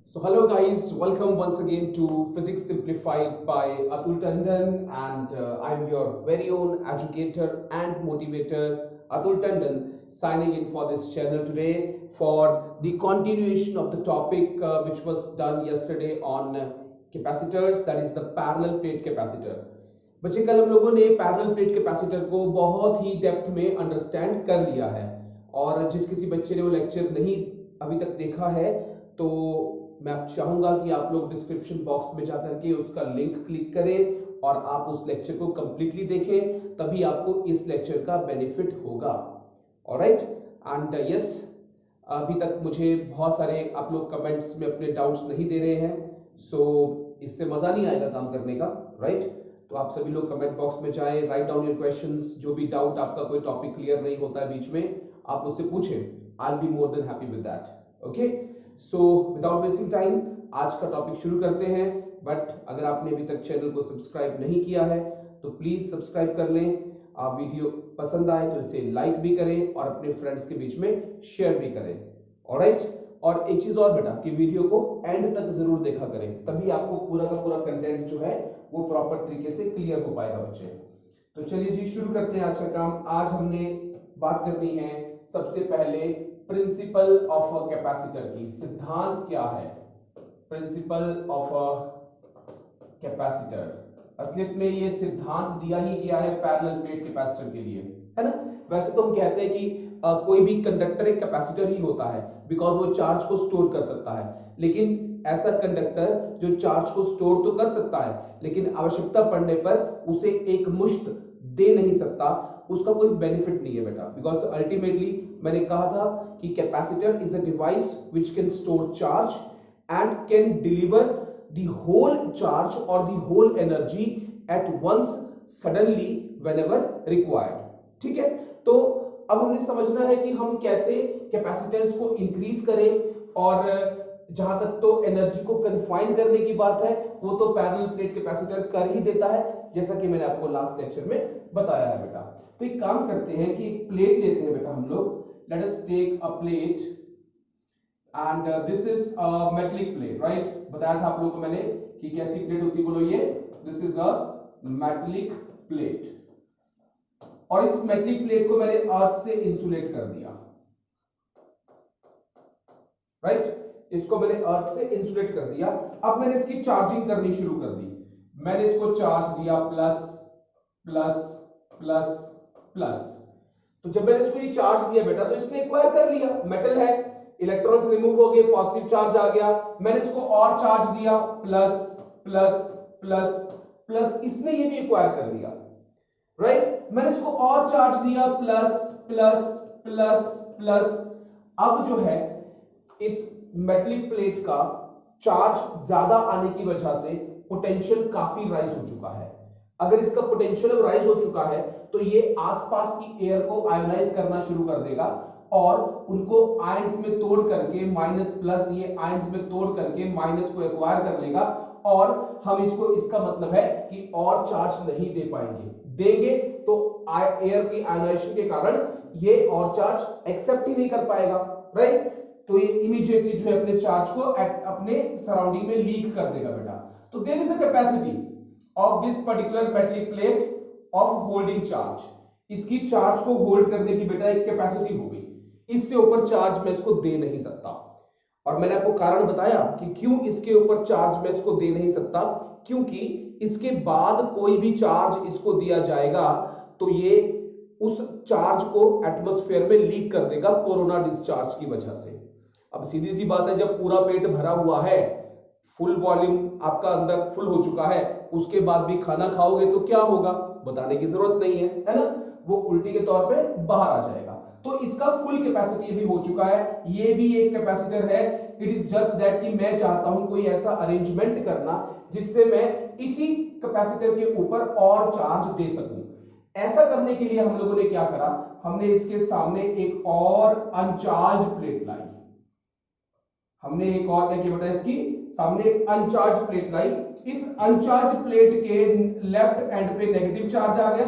So hello guys, welcome once again to Physics Simplified by Atul Tandon, and I'm your very own educator and motivator Atul Tandon, signing in for this channel today for the continuation of the topic which was done yesterday on capacitors, that is the parallel plate capacitor. बच्चे कल हम लोगों ने parallel plate capacitor को बहुत ही depth में understand कर लिया है, और जिस किसी बच्चे ने वो लेक्चर नहीं अभी तक देखा है तो मैं चाहूंगा कि आप लोग डिस्क्रिप्शन बॉक्स में जाकर के उसका लिंक क्लिक करें और आप उस लेक्चर को कंप्लीटली देखें, तभी आपको इस लेक्चर का बेनिफिट होगा। ऑलराइट, एंड यस, अभी तक मुझे बहुत सारे आप लोग कमेंट्स में अपने डाउट्स नहीं दे रहे हैं, सो इससे मजा नहीं आएगा काम करने का, राइट? तो आप सभी लोग कमेंट बॉक्स में जाएं, राइट डाउन योर क्वेश्चंस। जो भी डाउट आपका, कोई टॉपिक क्लियर नहीं होता है बीच में, आप मुझसे पूछें, I will be more than happy with that. Okay, so without wasting time आज का टॉपिक शुरू करते हैं। बट अगर आपने अभी तक चैनल को सब्सक्राइब नहीं किया है तो प्लीज सब्सक्राइब कर लें। आप वीडियो पसंद आए तो इसे लाइक भी करें और अपने फ्रेंड्स के बीच में शेयर भी करें। ऑलराइट, और एक चीज और बेटा कि वीडियो को एंड तक जरूर देखा करें, तभी आपको पूरा का पूरा कंटेंट जो है वो प्रॉपर तरीके से क्लियर हो पाएगा बच्चे। तो चलिए जी शुरू करते हैं आज का काम। आज हमने बात करनी है सबसे पहले प्रिंसिपल ऑफ अ कैपेसिटर की। सिद्धांत क्या है प्रिंसिपल ऑफ अ कैपेसिटर? असलियत में ये सिद्धांत दिया ही गया है पैरेलल प्लेट कैपेसिटर के लिए, है ना। वैसे तो हम कहते हैं कि कोई भी कंडक्टर एक कैपेसिटर ही होता है, बिकॉज वो चार्ज को स्टोर कर सकता है। लेकिन ऐसा कंडक्टर जो चार्ज को स्टोर तो कर सकता है, लेकिन आवश्यकता पड़ने पर उसे एक मुश्त दे नहीं सकता, उसका कोई बेनिफिट नहीं है बेटा। बिकॉज अल्टीमेटली मैंने कहा था कि capacitor is a device which can store charge and can deliver the whole charge or the whole energy at once suddenly whenever required। ठीक है, तो अब हमने समझना है कि हम कैसे कैपेसिटेंस को इंक्रीज करें, और जहां तक तो एनर्जी को कन्फाइन करने की बात है वो तो पैरेलल प्लेट कैपेसिटर कर ही देता है, जैसा कि मैंने आपको लास्ट लेक्चर में बताया है बेटा। तो एक काम करते हैं कि एक प्लेट लेते हैं बेटा हम लोग। Let us take a plate and this is a metallic plate, right? बताया था आप लोगों को मैंने कि कैसी प्लेट होती है, बोलो ये this is a metallic plate. और इस मेटलिक प्लेट को मैंने अर्थ से इंसुलेट कर दिया, राइट? इसको मैंने अर्थ से इंसुलेट कर दिया। अब मैंने इसकी चार्जिंग करनी शुरू कर दी। मैंने इसको चार्ज दिया प्लस प्लस प्लस प्लस। तो जब मैंने इसको ये चार्ज दिया बेटा तो इसने एक्वायर कर लिया, मेटल है, इलेक्ट्रॉन्स रिमूव हो गए, पॉजिटिव चार्ज आ गया। मैंने इसको और चार्ज दिया प्लस प्लस प्लस प्लस, इसने ये भी एक्वायर कर लिया, राइट? मैंने इसको और चार्ज दिया प्लस प्लस प्लस प्लस। अब जो है इस मेटलिक प्लेट का चार्ज ज्यादा आने की वजह से पोटेंशियल काफी राइज हो चुका है। अगर इसका पोटेंशियल राइज हो चुका है तो ये आसपास की एयर को आयोनाइज करना शुरू कर देगा और उनको आयंस में तोड़ करके माइनस प्लस, ये आयंस में तोड़ करके माइनस को एक्वायर कर लेगा, और हम इसको, इसका मतलब है कि और चार्ज नहीं दे पाएंगे। देंगे तो एयर की आयोनाइजेशन के कारण ये और चार्ज एक्सेप्ट ही नहीं कर पाएगा, राइट? तो ये इमीडिएटली जो है अपने चार्ज को अपने सराउंडिंग में लीक कर देगा बेटा। तो there is a capacity of this particular metallic plate of holding charge. इसकी चार्ज को होल्ड करने की बेटा एक कैपेसिटी हो गई, इससे ऊपर चार्ज मैं इसको दे नहीं सकता। और मैंने आपको कारण बताया कि क्यों इसके ऊपर चार्ज मैं इसको दे नहीं सकता, क्योंकि इसके बाद कोई भी चार्ज इसको दिया जाएगा तो ये उस चार्ज को एटमॉस्फेयर में लीक कर देगा कोरोना डिस्चार्ज की वजह से। अब सीधी सी बात है, जब पूरा पेट भरा हुआ है, फुल वॉल्यूम आपका अंदर फुल हो चुका है, उसके बाद भी खाना खाओगे तो क्या होगा बताने की जरूरत नहीं है ना, वो उल्टी के तौर पे बाहर आ जाएगा। तो इसका फुल कैपेसिटी भी हो चुका है, ये भी एक कैपेसिटर है। इट इज जस्ट दैट कि मैं चाहता हूं कोई ऐसा अरेंजमेंट करना जिससे मैं इसी कैपेसिटर के ऊपर और चार्ज दे सकूं। ऐसा करने के लिए हम लोगों ने क्या करा, हमने इसके सामने एक और अनचार्ज प्लेट लाई। हमने एक और क्या किया बेटा, इसकी सामने एक अनचार्ज प्लेट लाई। इस अनचार्ज प्लेट के लेफ्ट एंड पे नेगेटिव चार्ज आ गया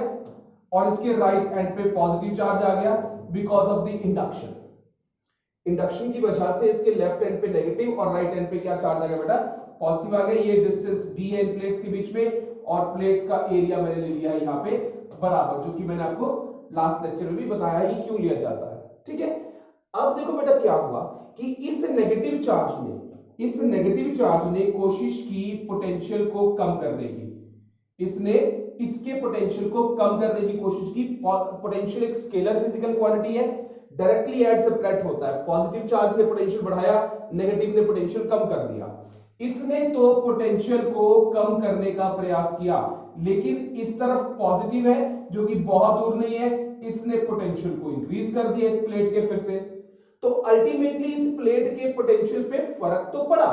और इसके राइट एंड पे पॉजिटिव चार्ज आ गया because of the induction. Induction की वजह से इसके लेफ्ट एंड पे नेगेटिव और राइट एंड पे क्या चार्ज आ गया बेटा, पॉजिटिव आ गया। ये डिस्टेंस d है इन प्लेट्स के बीच में, और प्लेट्स का एरिया मैंने ले लिया है यहाँ पे बराबर, जो कि मैंने आपको लास्ट लेक्चर में भी बताया है कि क्यों लिया जाता है। ठीक है, अब देखो बेटा क्या हुआ कि इस नेगेटिव चार्ज ने कोशिश की पोटेंशियल को कम करने की, इसने इसके पोटेंशियल को कम करने की कोशिश की। पोटेंशियल एक स्केलर फिजिकल क्वांटिटी है, डायरेक्टली ऐड सब्ट्रैक्ट होता है। पॉजिटिव चार्ज ने पोटेंशियल बढ़ाया, नेगेटिव ने पोटेंशियल कम कर दिया। इसने तो पोटेंशियल को कम करने का प्रयास किया, लेकिन इस तरफ पॉजिटिव है जो कि बहुत दूर नहीं है, इसने पोटेंशियल को इंक्रीज कर दिया इस प्लेट के फिर से। तो अल्टीमेटली इस प्लेट के पोटेंशियल पे फर्क तो पड़ा,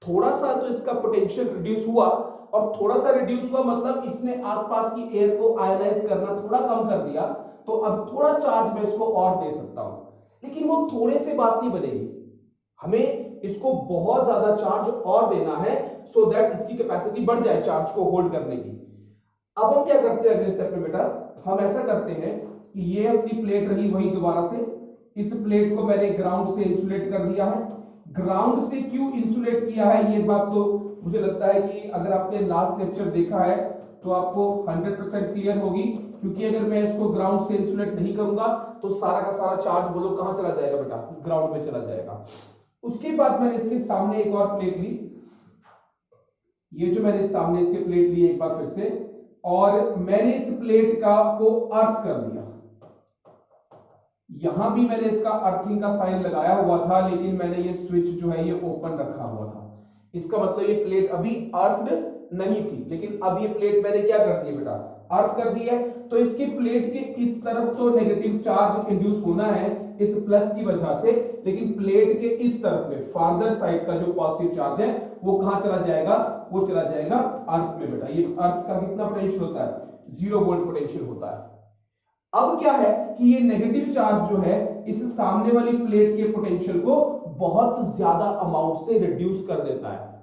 थोड़ा सा तो इसका पोटेंशियल रिड्यूस हुआ, और थोड़ा सा रिड्यूस हुआ मतलब इसने आसपास की एयर को आयनाइज करना थोड़ा कम कर दिया। तो अब थोड़ा चार्ज मैं इसको और दे सकता हूं, लेकिन वो थोड़े से बात नहीं बनेगी, हमें इसको बहुत ज्यादा चार्ज और देना है सो दैट इसकी कैपेसिटी बढ़ जाए चार्ज को होल्ड करने की। अब हम क्या करते हैं अगले स्टेप में बेटा, हम ऐसा करते हैं कि ये अपनी प्लेट रही वही दोबारा से, इस प्लेट को मैंने ग्राउंड से इंसुलेट कर दिया है। ग्राउंड से क्यों इंसुलेट किया है ये बात तो मुझे लगता है कि अगर आपने लास्ट लेक्चर देखा है तो आपको 100% क्लियर होगी, क्योंकि अगर मैं इसको ग्राउंड से इंसुलेट नहीं करूंगा तो सारा का सारा चार्ज बोलो कहां चला जाएगा बेटा, ग्राउंड में चला जाएगा। उसके बाद मैंने इसके सामने एक और प्लेट ली, ये जो मैंने सामने इसके प्लेट ली एक बार फिर से, और मैंने इस प्लेट का को अर्थ कर दिया। यहां भी मैंने इसका अर्थिंग का साइन लगाया हुआ था, लेकिन मैंने ये स्विच जो है ये ओपन रखा हुआ था। इसका मतलब ये प्लेट अभी अर्थड नहीं थी, लेकिन अब ये प्लेट मैंने क्या कर दी है बेटा, अर्थ कर दी है। तो इसके प्लेट के इस तरफ तो नेगेटिव चार्ज इंड्यूस होना है इस प्लस की वजह से, लेकिन प्लेट के इस तरफ में फार्दर साइड का जो पॉजिटिव चार्ज है वो कहां चला जाएगा, वो चला जाएगा अर्थ में बेटा। ये अर्थ का कितना पोटेंशियल होता है, 0 वोल्ट पोटेंशियल होता है। अब क्या है कि ये नेगेटिव चार्ज जो है इस सामने वाली प्लेट के पोटेंशियल को बहुत ज्यादा अमाउंट से रिड्यूस कर देता है।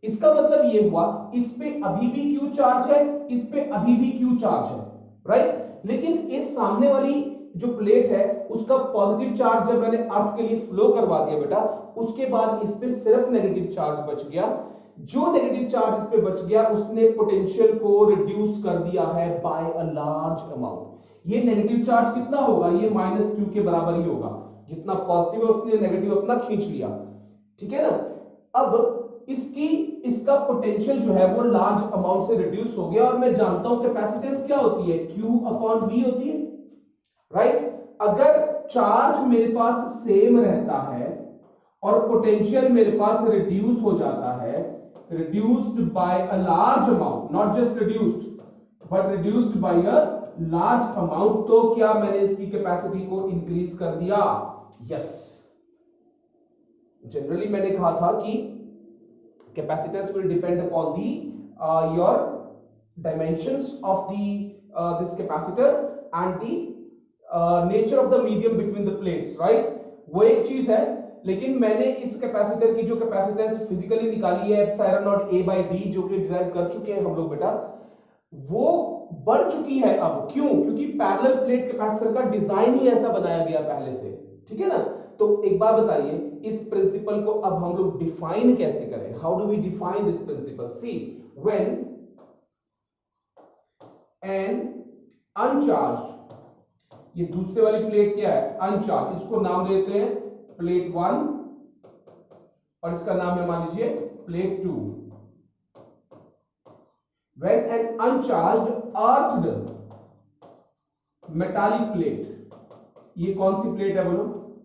इसका मतलब ये हुआ इस पे अभी भी क्यू चार्ज है, इस पे अभी भी क्यू चार्ज है, राइट। लेकिन इस सामने वाली जो प्लेट है उसका पॉजिटिव चार्ज जब मैंने अर्थ के लिए फ्लो करवा दिया बेटा, उसके बाद इस पे सिर्फ नेगेटिव चार्ज बच गया। जो नेगेटिव चार्ज इस पे बच गया उसने पोटेंशियल को रिड्यूस कर दिया है बाय अ लार्ज अमाउंट। ये नेगेटिव चार्ज कितना होगा, ये माइनस क्यू के बराबर ही होगा, जितना पॉजिटिव है उसने नेगेटिव अपना खींच लिया, ठीक है ना। अब इसका पोटेंशियल जो है वो लार्ज अमाउंट से रिड्यूस हो गया, और मैं जानता हूं कैपेसिटेंस क्या होती है, Q अपॉन V होती है, राइट। अगर चार्ज मेरे पास सेम रहता है और पोटेंशियल मेरे पास रिड्यूस हो जाता है, reduced by a large amount, not just reduced but reduced by a large amount, तो क्या मैंने इसकी कैपेसिटी को इंक्रीज कर दिया, यस। जनरली मैंने कहा था कि capacitors will depend upon the your dimensions of the this capacitor and the nature of the medium between the plates, right। वो एक चीज है, लेकिन मैंने इस कैपेसिटर की जो कैपेसिटेंस फिजिकली निकाली है epsilon not a by d, जो कि डिराइव कर चुके हैं हम लोग बेटा, वो बढ़ चुकी है। अब क्यों, क्योंकि पैरेलल प्लेट कैपेसिटर का डिजाइन ही ऐसा बनाया गया पहले से, ठीक है ना। तो एक बात बताइए, इस प्रिंसिपल को अब हम लोग डिफाइन कैसे करें, how do we define this principle. See, when an uncharged, ये दूसरे वाली प्लेट क्या है, अनचार्ज, इसको नाम देते हैं प्लेट 1 और इसका नाम है मान लीजिए plate 2। when an uncharged earthed metallic plate, ये कौन सी प्लेट है बोलो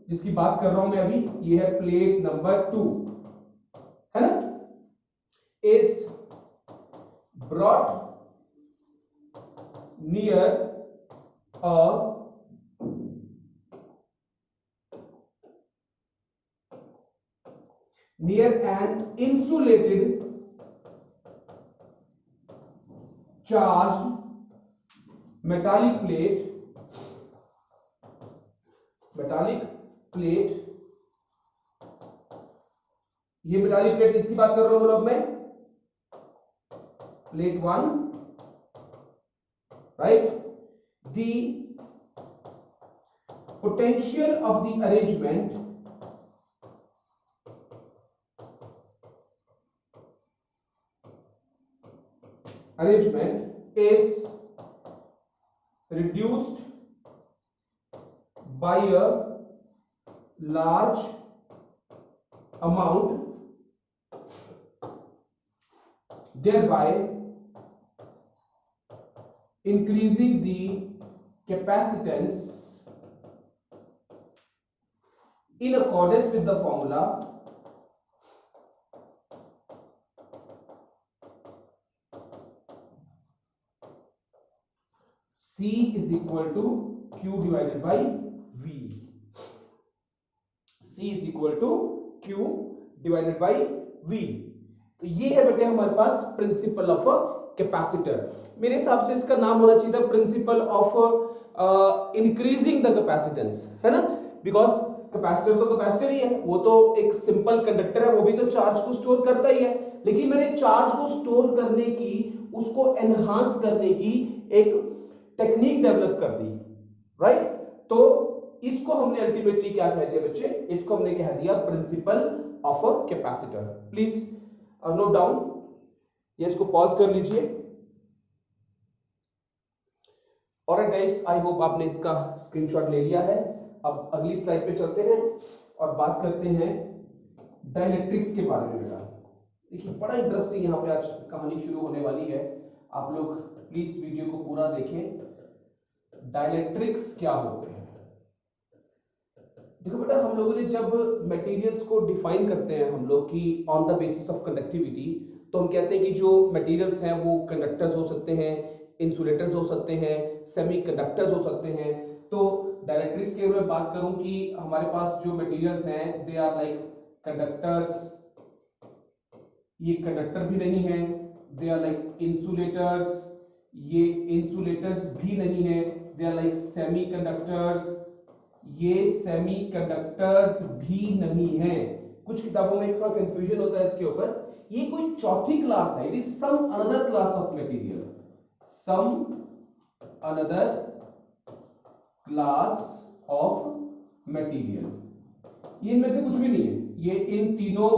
जिसकी बात कर रहा हूं मैं अभी, ये है प्लेट नंबर 2, है ना, is brought near a near an insulated charged metallic plate, ये मेटालिक प्लेट किसकी बात कर रहा हूं लोग मैं, plate 1, right. The potential of the arrangement is reduced by a large amount, thereby increasing the capacitance in accordance with the formula C is equal to Q divided by V. C is equal to Q divided by V. तो ये है बेटे हमारे पास principle of capacitor. मेरे हिसाब से इसका नाम होना चाहिए था principle of increasing the capacitance, है ना, बिकॉज कैपेसिटर तो कैपेसिटर ही है, वो तो एक सिंपल कंडक्टर है, वो भी तो चार्ज को स्टोर करता ही है, लेकिन मैंने चार्ज को स्टोर करने की, उसको एनहांस करने की एक टेक्निक डेवलप कर दी, राइट। तो इसको हमने अल्टीमेटली क्या कह दिया बच्चे, इसको हमने कह दिया principle of a capacitor. Please note down, ये इसको पॉज कर लीजिए। ऑलराइट गाइस, आई होप आपने इसका स्क्रीनशॉट ले लिया है। अब अगली स्लाइड पे चलते हैं और बात करते हैं डाइलेक्ट्रिक्स के बारे में। बेटा देखिए, बड़ा इंटरेस्टिंग यहाँ पे आज कहानी शुरू होने वाली है, आप लोग प्लीज वीडियो को पूरा देखें। डाइलेक्ट्रिक्स क्या होते हैं? देखो बेटा, हम लोगों ने जब मटेरियल्स को डिफाइन करते हैं हम लोग की on the basis of conductivity, तो हम कहते हैं कि जो मटेरियल्स हैं वो कंडक्टर्स हो सकते हैं, इंसुलेटर्स हो सकते हैं, सेमीकंडक्टर्स हो सकते हैं। तो डाइलेक्ट्रिक्स के मैं बात करूं कि हमारे पास जो मटेरियल्स हैं दे आर लाइक कंडक्टर्स, ये कंडक्टर भी नहीं है, दे आर लाइक इंसुलेटर्स, ये इंसुलेटर्स भी नहीं है, दे आर लाइक सेमीकंडक्टर्स, ये सेमीकंडक्टर्स भी नहीं है। कुछ किताबों में थोड़ा कंफ्यूजन होता है इसके ऊपर, ये कोई चौथी क्लास है, it is some another class of material, some another class of material. ये इनमें से कुछ भी नहीं है, ये इन तीनों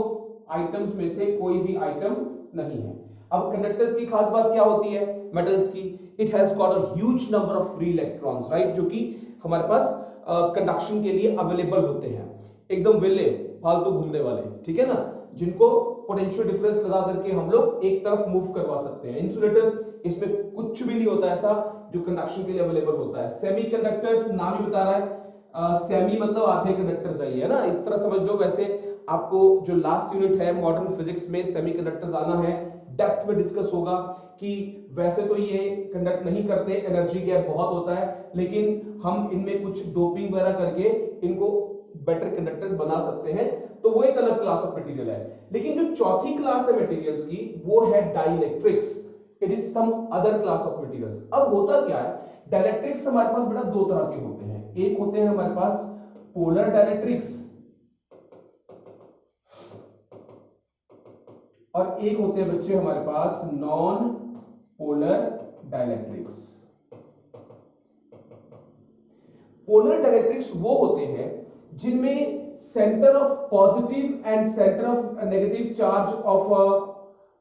आइटम्स में से कोई भी आइटम नहीं है। अब कंडक्टर्स की खास बात क्या होती है मेटल्स की? It has got a huge number of free electrons, right, जो कि हमारे पास कंडक्शन के लिए अवेलेबल होते हैं, एकदम विले फालतू घूमने वाले, ठीक है ना, जिनको पोटेंशियल डिफरेंस लगा करके हम लोग एक तरफ मूव करवा सकते हैं। इंसुलेटर्स, इसमें कुछ भी नहीं होता ऐसा जो कंडक्शन के लिए अवेलेबल होता है। सेमीकंडक्टर्स, नाम ही बता रहा है, सेमी मतलब आधे कंडक्टर्स है ना, इस तरह समझ लो। वैसे आपको जो लास्ट यूनिट है मॉडर्न फिजिक्स में सेमीकंडक्टर्स आना है, डेप्थ में डिस्कस होगा कि वैसे तो ये कंडक्ट नहीं करते, एनर्जी गैप बहुत होता है, लेकिन हम इनमें कुछ डोपिंग वगैरह करके इनको बेटर कंडक्टर्स बना सकते हैं, तो वो एक अलग क्लास ऑफ मटेरियल है। लेकिन जो चौथी क्लास है मटेरियल्स की, वो है dielectrics, it is some other class of materials. अब होता क्या है, डाइलेक्ट्रिक्स हमारे पास बेटा दो तरह के होते हैं, एक होते हैं हमारे पास पोलर डाइलेक्ट्रिक्स और एक होते हैं बच्चे हमारे पास non polar dielectrics. Polar dielectrics वो होते हैं जिनमें center of positive and center of negative charge of a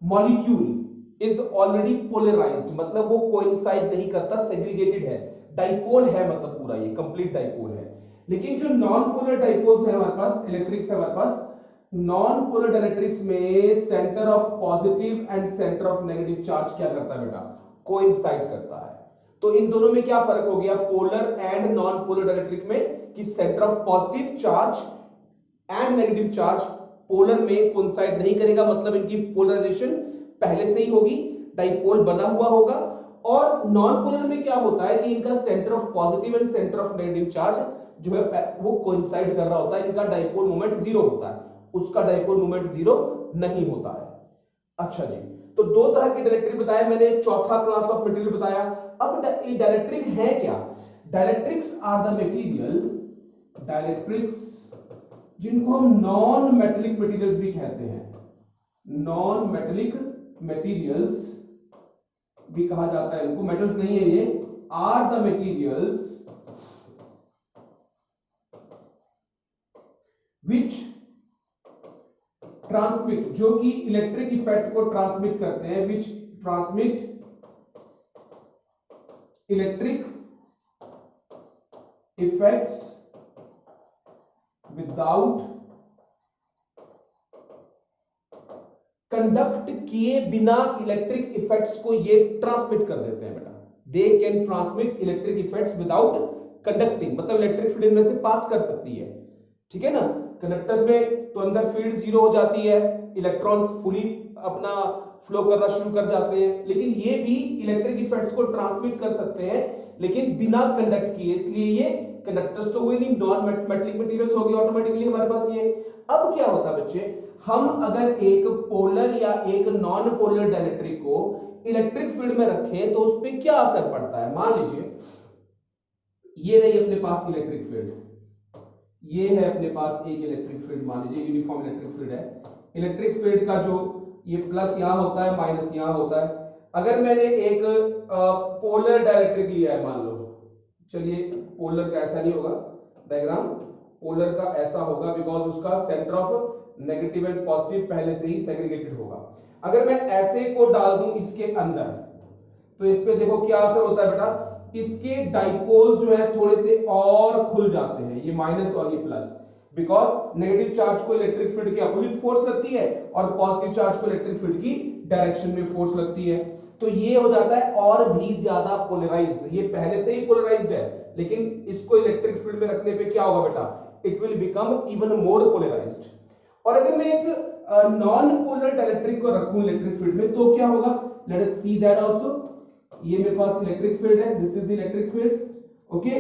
molecule is already polarized, मतलब वो कोइंसाइड नहीं करता, सेग्रीगेटेड है, डाइपोल है, मतलब पूरा ये कंप्लीट डाइपोल है। लेकिन जो नॉन पोलर डाइपोल्स है हमारे पास, इलेक्ट्रिक्स है हमारे पास, नॉन पोलर डाइलेक्ट्रिक्स में centre of positive and center of negative charge क्या करता है बेटा? कोइंसाइड करता है। तो इन दोनों में क्या फर्क हो गया polar and non polar dielectric में, कि centre of positive charge and negative charge polar में कोइंसाइड नहीं करेगा, मतलब इनकी पोलराइजेशन पहले से ही होगी, डाइपोल बना हुआ होगा। और नॉन पोलर में क्या होता है कि इनका centre of positive and center of negative charge जो है वो कोइंसाइड कर रहा होता है, इनका डाइपोल मोमेंट जीरो होता है, उसका डाइपोल मोमेंट जीरो नहीं होता है। अच्छा जी, तो दो तरह के डाइलेक्ट्रिक बताया मैंने, चौथा क्लास ऑफ मटेरियल बताया। अब ये डाइलेक्ट्रिक है क्या? Dielectrics are the material, dielectrics जिनको हम नॉन मेटेलिक मटेरियल्स भी कहते हैं, नॉन मेटेलिक मटेरियल्स भी कहा जाता है इनको, मेटल्स नहीं है ये, are the materials which transmit, जो कि इलेक्ट्रिक इफेक्ट को ट्रांसमिट करते हैं, which transmit electric effects without, conduct किए बिना इलेक्ट्रिक इफेक्ट्स को ये ट्रांसमिट कर देते हैं बेटा। They can transmit electric effects without conducting, मतलब इलेक्ट्रिक फील्ड में से पास कर सकती है, ठीक है ना। कंडक्टर्स में तो अंदर फील्ड जीरो हो जाती है, इलेक्ट्रॉन्स फुली अपना फ्लो करना शुरू कर जाते हैं, लेकिन ये भी इलेक्ट्रिक इफेक्ट्स को ट्रांसमिट कर सकते हैं लेकिन बिना कंडक्ट किए, इसलिए ये कंडक्टर्स तो हुए नहीं, नॉन मेटेलिक मटेरियल्स हो गए ऑटोमेटिकली हमारे पास ये। अब क्या होता है बच्चे, हम अगर एक पोलर या एक नॉन पोलर डाइलेक्ट्रिक को इलेक्ट्रिक फील्ड में रखें तो उस पर क्या असर पड़ता है। मान लीजिए ये रही अपने पास इलेक्ट्रिक फील्ड, ये है अपने पास एक इलेक्ट्रिक फील्ड, मान लीजिए यूनिफॉर्म इलेक्ट्रिक फील्ड है। इलेक्ट्रिक फील्ड का जो ये प्लस यहां होता है, माइनस यहां होता है। अगर मैंने एक पोलर डाइलेक्ट्रिक लिया है, मान लो, चलिए पोलर का ऐसा नहीं होगा डायग्राम, पोलर का ऐसा होगा बिकॉज उसका centre of negative and positive पहले से ही सेग्रीगेटेड होगा। अगर मैं ऐसे को डाल दूं इसके अंदर तो इस पे देखो क्या असर होता है बेटा, इसके डाइपोल जो है थोड़े से और खुल जाते हैं, ये माइनस और ये प्लस, बिकॉज नेगेटिव चार्ज को इलेक्ट्रिक फील्ड की अपोजिट फोर्स लगती है और पॉजिटिव चार्ज को इलेक्ट्रिक फील्ड की डायरेक्शन में फोर्स लगती है, तो ये हो जाता है और भी ज्यादा पोलराइज। ये पहले से ही पोलराइज्ड है लेकिन इसको इलेक्ट्रिक फील्ड में रखने पे क्या होगा बेटा, it will become even more polarised. और अगर मैं एक नॉन पोलर डाइलेक्ट्रिक को रखूं इलेक्ट्रिक फील्ड में तो क्या होगा, let us see that also. ये मेरे पास इलेक्ट्रिक फील्ड है, this is the electric field, okay.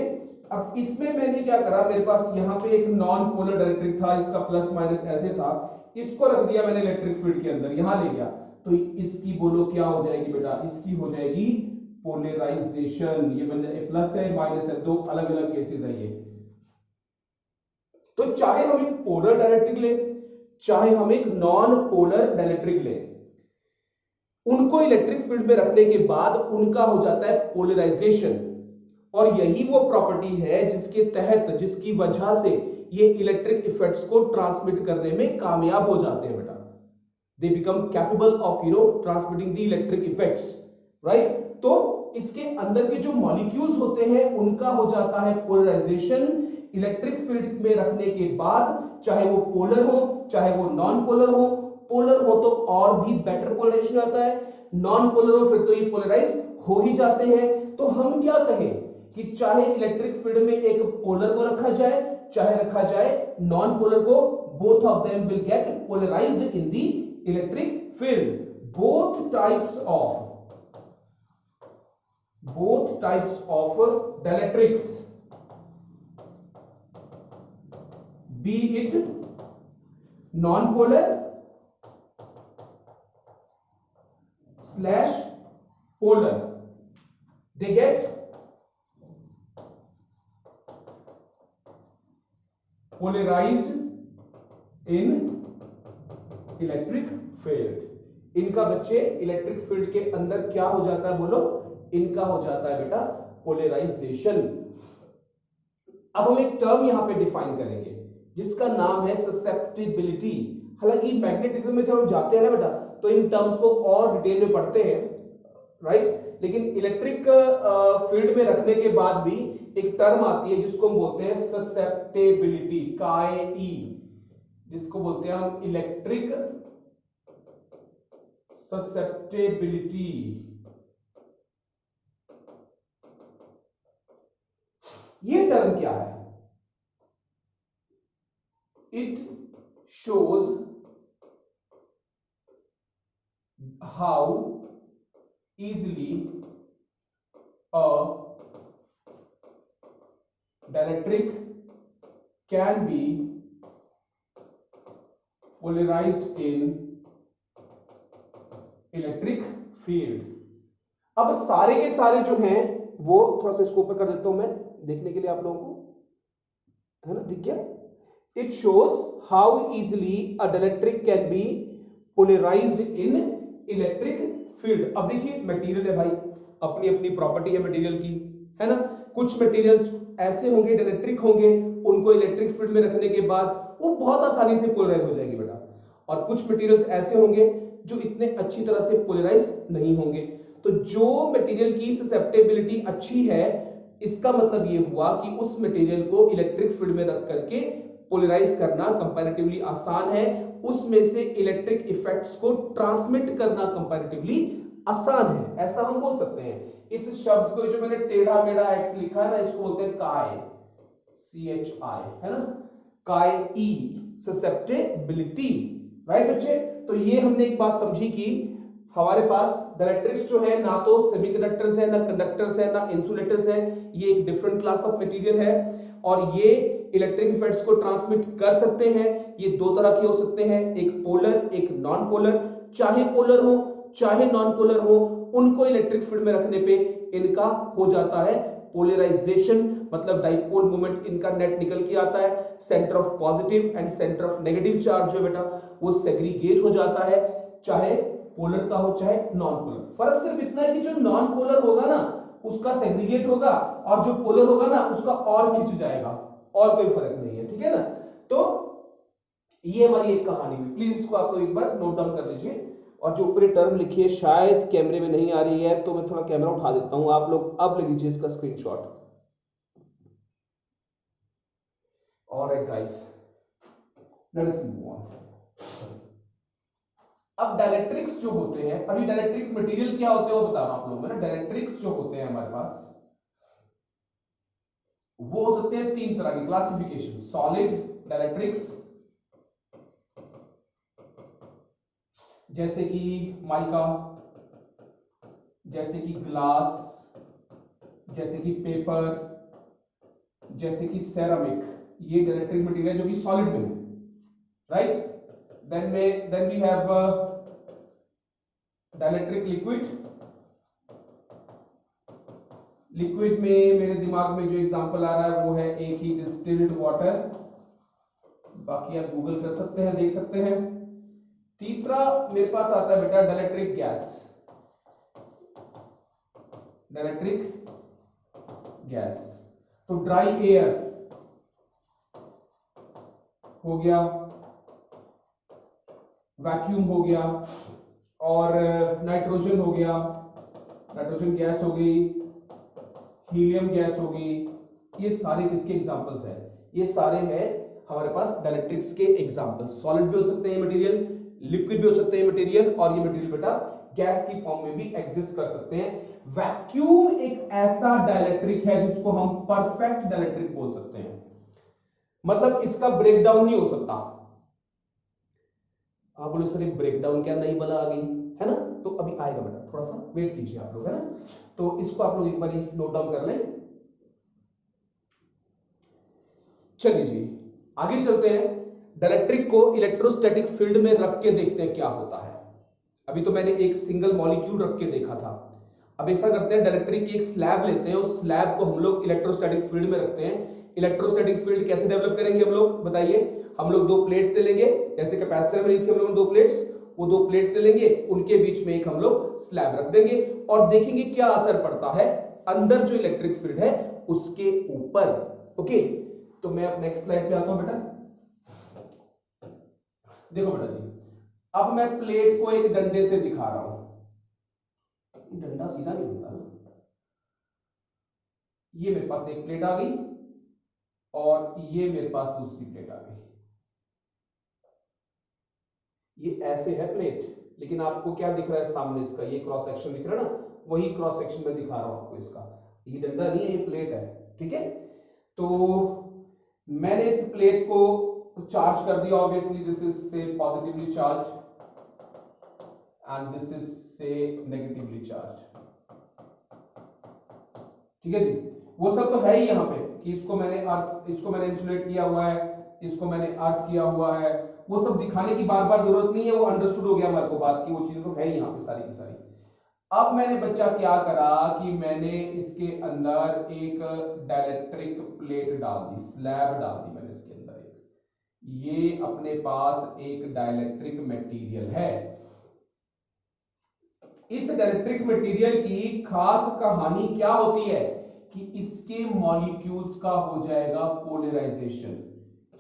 अब इसमें मैंने क्या करा, मेरे पास यहां पे एक नॉन पोलर डाइलेक्ट्रिक था, इसका प्लस माइनस ऐसे था, इसको रख दिया मैंने इलेक्ट्रिक फील्ड के अंदर, यहां ले गया, तो इसकी बोलो क्या हो जाएगी बेटा, इसकी हो जाएगी पोलराइजेशन। ये बन जाए प्लस है माइनस है, दो अलग अलग केसेस है ये। तो चाहे हम एक पोलर डाइलेक्ट्रिक ले, चाहे हम एक नॉन पोलर डाइलेक्ट्रिक ले, उनको इलेक्ट्रिक फील्ड में रखने के बाद उनका हो जाता है पोलराइजेशन। और यही वो प्रॉपर्टी है जिसके तहत, जिसकी वजह से ये इलेक्ट्रिक इफेक्ट्स को ट्रांसमिट करने में कामयाब हो जाते हैं बेटा। They become capable of transmitting the electric effects, right. तो इसके अंदर के जो मॉलिक्यूल्स होते हैं उनका हो जाता है पोलराइजेशन इलेक्ट्रिक फील्ड में रखने के बाद, चाहे वो पोलर हो चाहे वो नॉन पोलर हो। पोलर हो तो और भी बेटर पोलराइजेशन आता है, नॉन पोलर हो फिर तो ये पोलराइज हो ही जाते हैं। तो हम क्या कहें कि चाहे इलेक्ट्रिक फील्ड में एक पोलर को रखा जाए चाहे रखा जाए नॉन पोलर को, both of them will get polarised in the electric field. Both types of dielectrics, be it non-polar / polar, they get polarized in electric field। इनका बच्चे इलेक्ट्रिक फील्ड के अंदर क्या हो जाता है बोलो, इनका हो जाता है बेटा पोलराइजेशन। अब हम एक टर्म यहां पे डिफाइन करेंगे जिसका नाम है ससेप्टिबिलिटी। हालांकि मैग्नेटिज्म में जब हम जाते हैं ना बेटा तो इन टर्म्स को और डिटेल में पढ़ते हैं, राइट। लेकिन इलेक्ट्रिक फील्ड में रखने के बाद भी एक टर्म आती है जिसको हम बोलते हैं ससेप्टिबिलिटी, काई, जिसको बोलते हैं हम इलेक्ट्रिक ससेप्टिबिलिटी। ये टर्म क्या है? It shows how easily a dielectric can be polarized in electric field। अब सारे के सारे जो हैं वो थोड़ा सा इसको ऊपर कर देता हूं मैं देखने के लिए आप लोगों को, है ना, दिख गया। It shows how easily a dielectric can be polarized in electric field। अब देखिए मटेरियल है भाई, अपनी अपनी प्रॉपर्टी है मटेरियल की, है ना। कुछ मटेरियल्स ऐसे होंगे, डाइलेक्ट्रिक होंगे, उनको इलेक्ट्रिक फील्ड में रखने के बाद वो बहुत आसानी से पोलराइज हो जाएगी बेटा, और कुछ मटेरियल्स ऐसे होंगे जो इतने अच्छी तरह से पोलराइज नहीं होंगे। तो जो मटेरियल की ससेप्टेबिलिटी अच्छी है, इसका मतलब ये हुआ कि उस मटेरियल को इलेक्ट्रिक फील्ड में रख करके पोलराइज करना कंपैरेटिवली आसान है, उसमें से इलेक्ट्रिक इफेक्ट्स को ट्रांसमिट करना कंपैरेटिवली आसान है, ऐसा हम बोल सकते हैं। इस शब्द को जो मैंने टेढ़ा मेढ़ा एक्स लिखा है ना, इसको बोलते हैं काय, CHI, है ना, काय ई, ससेप्टेबिलिटी, राइट बच्चे। तो ये हमने एक बात समझी कि हमारे पास डाइलेक्ट्रिक्स जो है ना तो सेमीकंडक्टर्स है, ना कंडक्टर्स है, ना इंसुलेटर्स है, ये एक डिफरेंट क्लास ऑफ मटेरियल है, और ये इलेक्ट्रिक इफेक्ट्स को ट्रांसमिट कर सकते हैं। ये दो तरह के हो सकते हैं, एक पोलर, एक नॉन पोलर। चाहे पोलर हो चाहे नॉन पोलर हो, उनको इलेक्ट्रिक फील्ड में रखने पे इनका हो जाता है पोलराइजेशन, मतलब डाइपोल मोमेंट इनका नेट निकल के आता है, centre of positive and center of negative charge जो बेटा वो सेग्रीगेट हो जाता है, चाहे पोलर का हो चाहे नॉन पोलर। फर्क सिर्फ इतना है कि जो नॉन पोलर होगा ना उसका सेग्रीगेट होगा, और जो पोलर होगा ना उसका और खिंच जाएगा, और कोई फर्क नहीं है, ठीक है ना। तो ये हमारी एक कहानी हुई, प्लीज इसको आप लोग एक बार नोट डाउन कर लीजिए। और जो ऊपरी टर्म लिखी है शायद कैमरे में नहीं आ रही है, तो मैं थोड़ा कैमरा उठा देता हूं, आप लोग अब ले लीजिए इसका screenshot. Alright guys, let us move on. अब डाइलेक्ट्रिक्स जो होते हैं, अभी डाइलेक्ट्रिक मटेरियल क्या होते हैं वो बता रहा हूं आप लोगों को ना। डाइलेक्ट्रिक्स जो होते हैं हमारे पास वो हो सकते हैं तीन तरह की क्लासिफिकेशन, सॉलिड डाइलेक्ट्रिक्स जैसे कि माइका, जैसे कि ग्लास, जैसे कि पेपर, जैसे कि सेरामिक, ये डाइलेक्ट्रिक मटेरियल जो कि सॉलिड में है, right. Then we have dielectric liquid. Liquid में मेरे दिमाग में जो एग्जांपल आ रहा है वो है एक ही डिस्टिल्ड वाटर, बाकी आप गूगल कर सकते हैं, देख सकते हैं। तीसरा मेरे पास आता है बेटा डाइलेक्ट्रिक गैस, डाइलेक्ट्रिक गैस। तो ड्राई एयर हो गया, वैक्यूम हो गया, और नाइट्रोजन हो गया, नाइट्रोजन गैस हो गई, हीलियम गैस हो गई। ये सारे किसके एग्जांपल्स हैं? ये सारे हैं हमारे पास डाइलेक्ट्रिक्स के एग्जांपल्स। सॉलिड भी हो सकते हैं मटेरियल, लिक्विड भी हो सकते हैं मटेरियल, और ये मटेरियल बेटा गैस की फॉर्म में भी एग्जिस्ट कर सकते हैं। वैक्यूम एक ऐसा डाइलेक्ट्रिक है जिसको हम परफेक्ट डाइलेक्ट्रिक बोल सकते हैं, मतलब इसका ब्रेकडाउन नहीं हो सकता। आप बोलो सर ब्रेकडाउन क्या नई बला आ गई है ना, तो अभी आएगा बेटा, थोड़ा सा वेट कीजिए आप लोग, है ना। तो इसको आप लोग एक बार नोट डाउन कर लें। चलिए जी आगे चलते हैं, डाइलेक्ट्रिक को इलेक्ट्रोस्टैटिक फील्ड में रख के देखते हैं क्या होता है। अभी तो मैंने एक सिंगल मॉलिक्यूल रख के देखा था, अब ऐसा करते हैं डाइलेक्ट्रिक की एक स्लैब लेते हैं, उस स्लैब को हम लोग इलेक्ट्रोस्टैटिक फील्ड में रखते हैं। इलेक्ट्रोस्टैटिक फील्ड कैसे डेवलप करेंगे हम लोग बताइए। हम लोग दो प्लेट्स ले लेंगे, जैसे कैपेसिटर में ली थी हम लोग दो प्लेट्स, वो दो प्लेट्स ले लेंगे, उनके बीच में एक हम लोग स्लैब रख देंगे और देखेंगे क्या असर पड़ता है अंदर जो इलेक्ट्रिक फील्ड है उसके ऊपर। ओके, तो मैं अब नेक्स्ट स्लाइड पे आता हूं बेटा। देखो बेटा जी, अब मैं प्लेट को एक डंडे से दिखा रहा हूं, डंडा सीधा नहीं बनता ना। ये मेरे पास एक प्लेट आ गई और ये मेरे पास दूसरी प्लेट आ गई। ये ऐसे है प्लेट, लेकिन आपको क्या दिख रहा है सामने इसका, ये क्रॉस सेक्शन दिख रहा है ना, वही क्रॉस सेक्शन में दिखा रहा हूं आपको इसका। ये डंडा नहीं है, ये प्लेट है, ठीक है। तो मैंने इस प्लेट को चार्ज कर दिया, ऑब्वियसली दिस इज से positively charged and this is से नेगेटिवली चार्ज्ड, ठीक है जी। वो सब तो है ही यहाँ पे कि इसको मैंने इंसुलेट किया हुआ है, इसको मैंने अर्थ किया हुआ है, वो सब दिखाने की बार बार जरूरत नहीं है, वो अंडरस्टूड हो गया हमारे को बात की, वो चीजें तो है ही यहाँ पे सारी की सारी। अब मैंने बच्चा क्या करा कि मैंने इसके अंदर एक डाइलेक्ट्रिक प्लेट डाल दी, स्लैब डाल दी मैंने इसके अंदर एक, ये अपने पास एक डाइलेक्ट्रिक मटेरियल है। इस डाइलेक्ट्रिक मटेरियल की खास कहानी क्या होती है कि इसके मॉलिक्यूल्स का हो जाएगा पोलराइजेशन।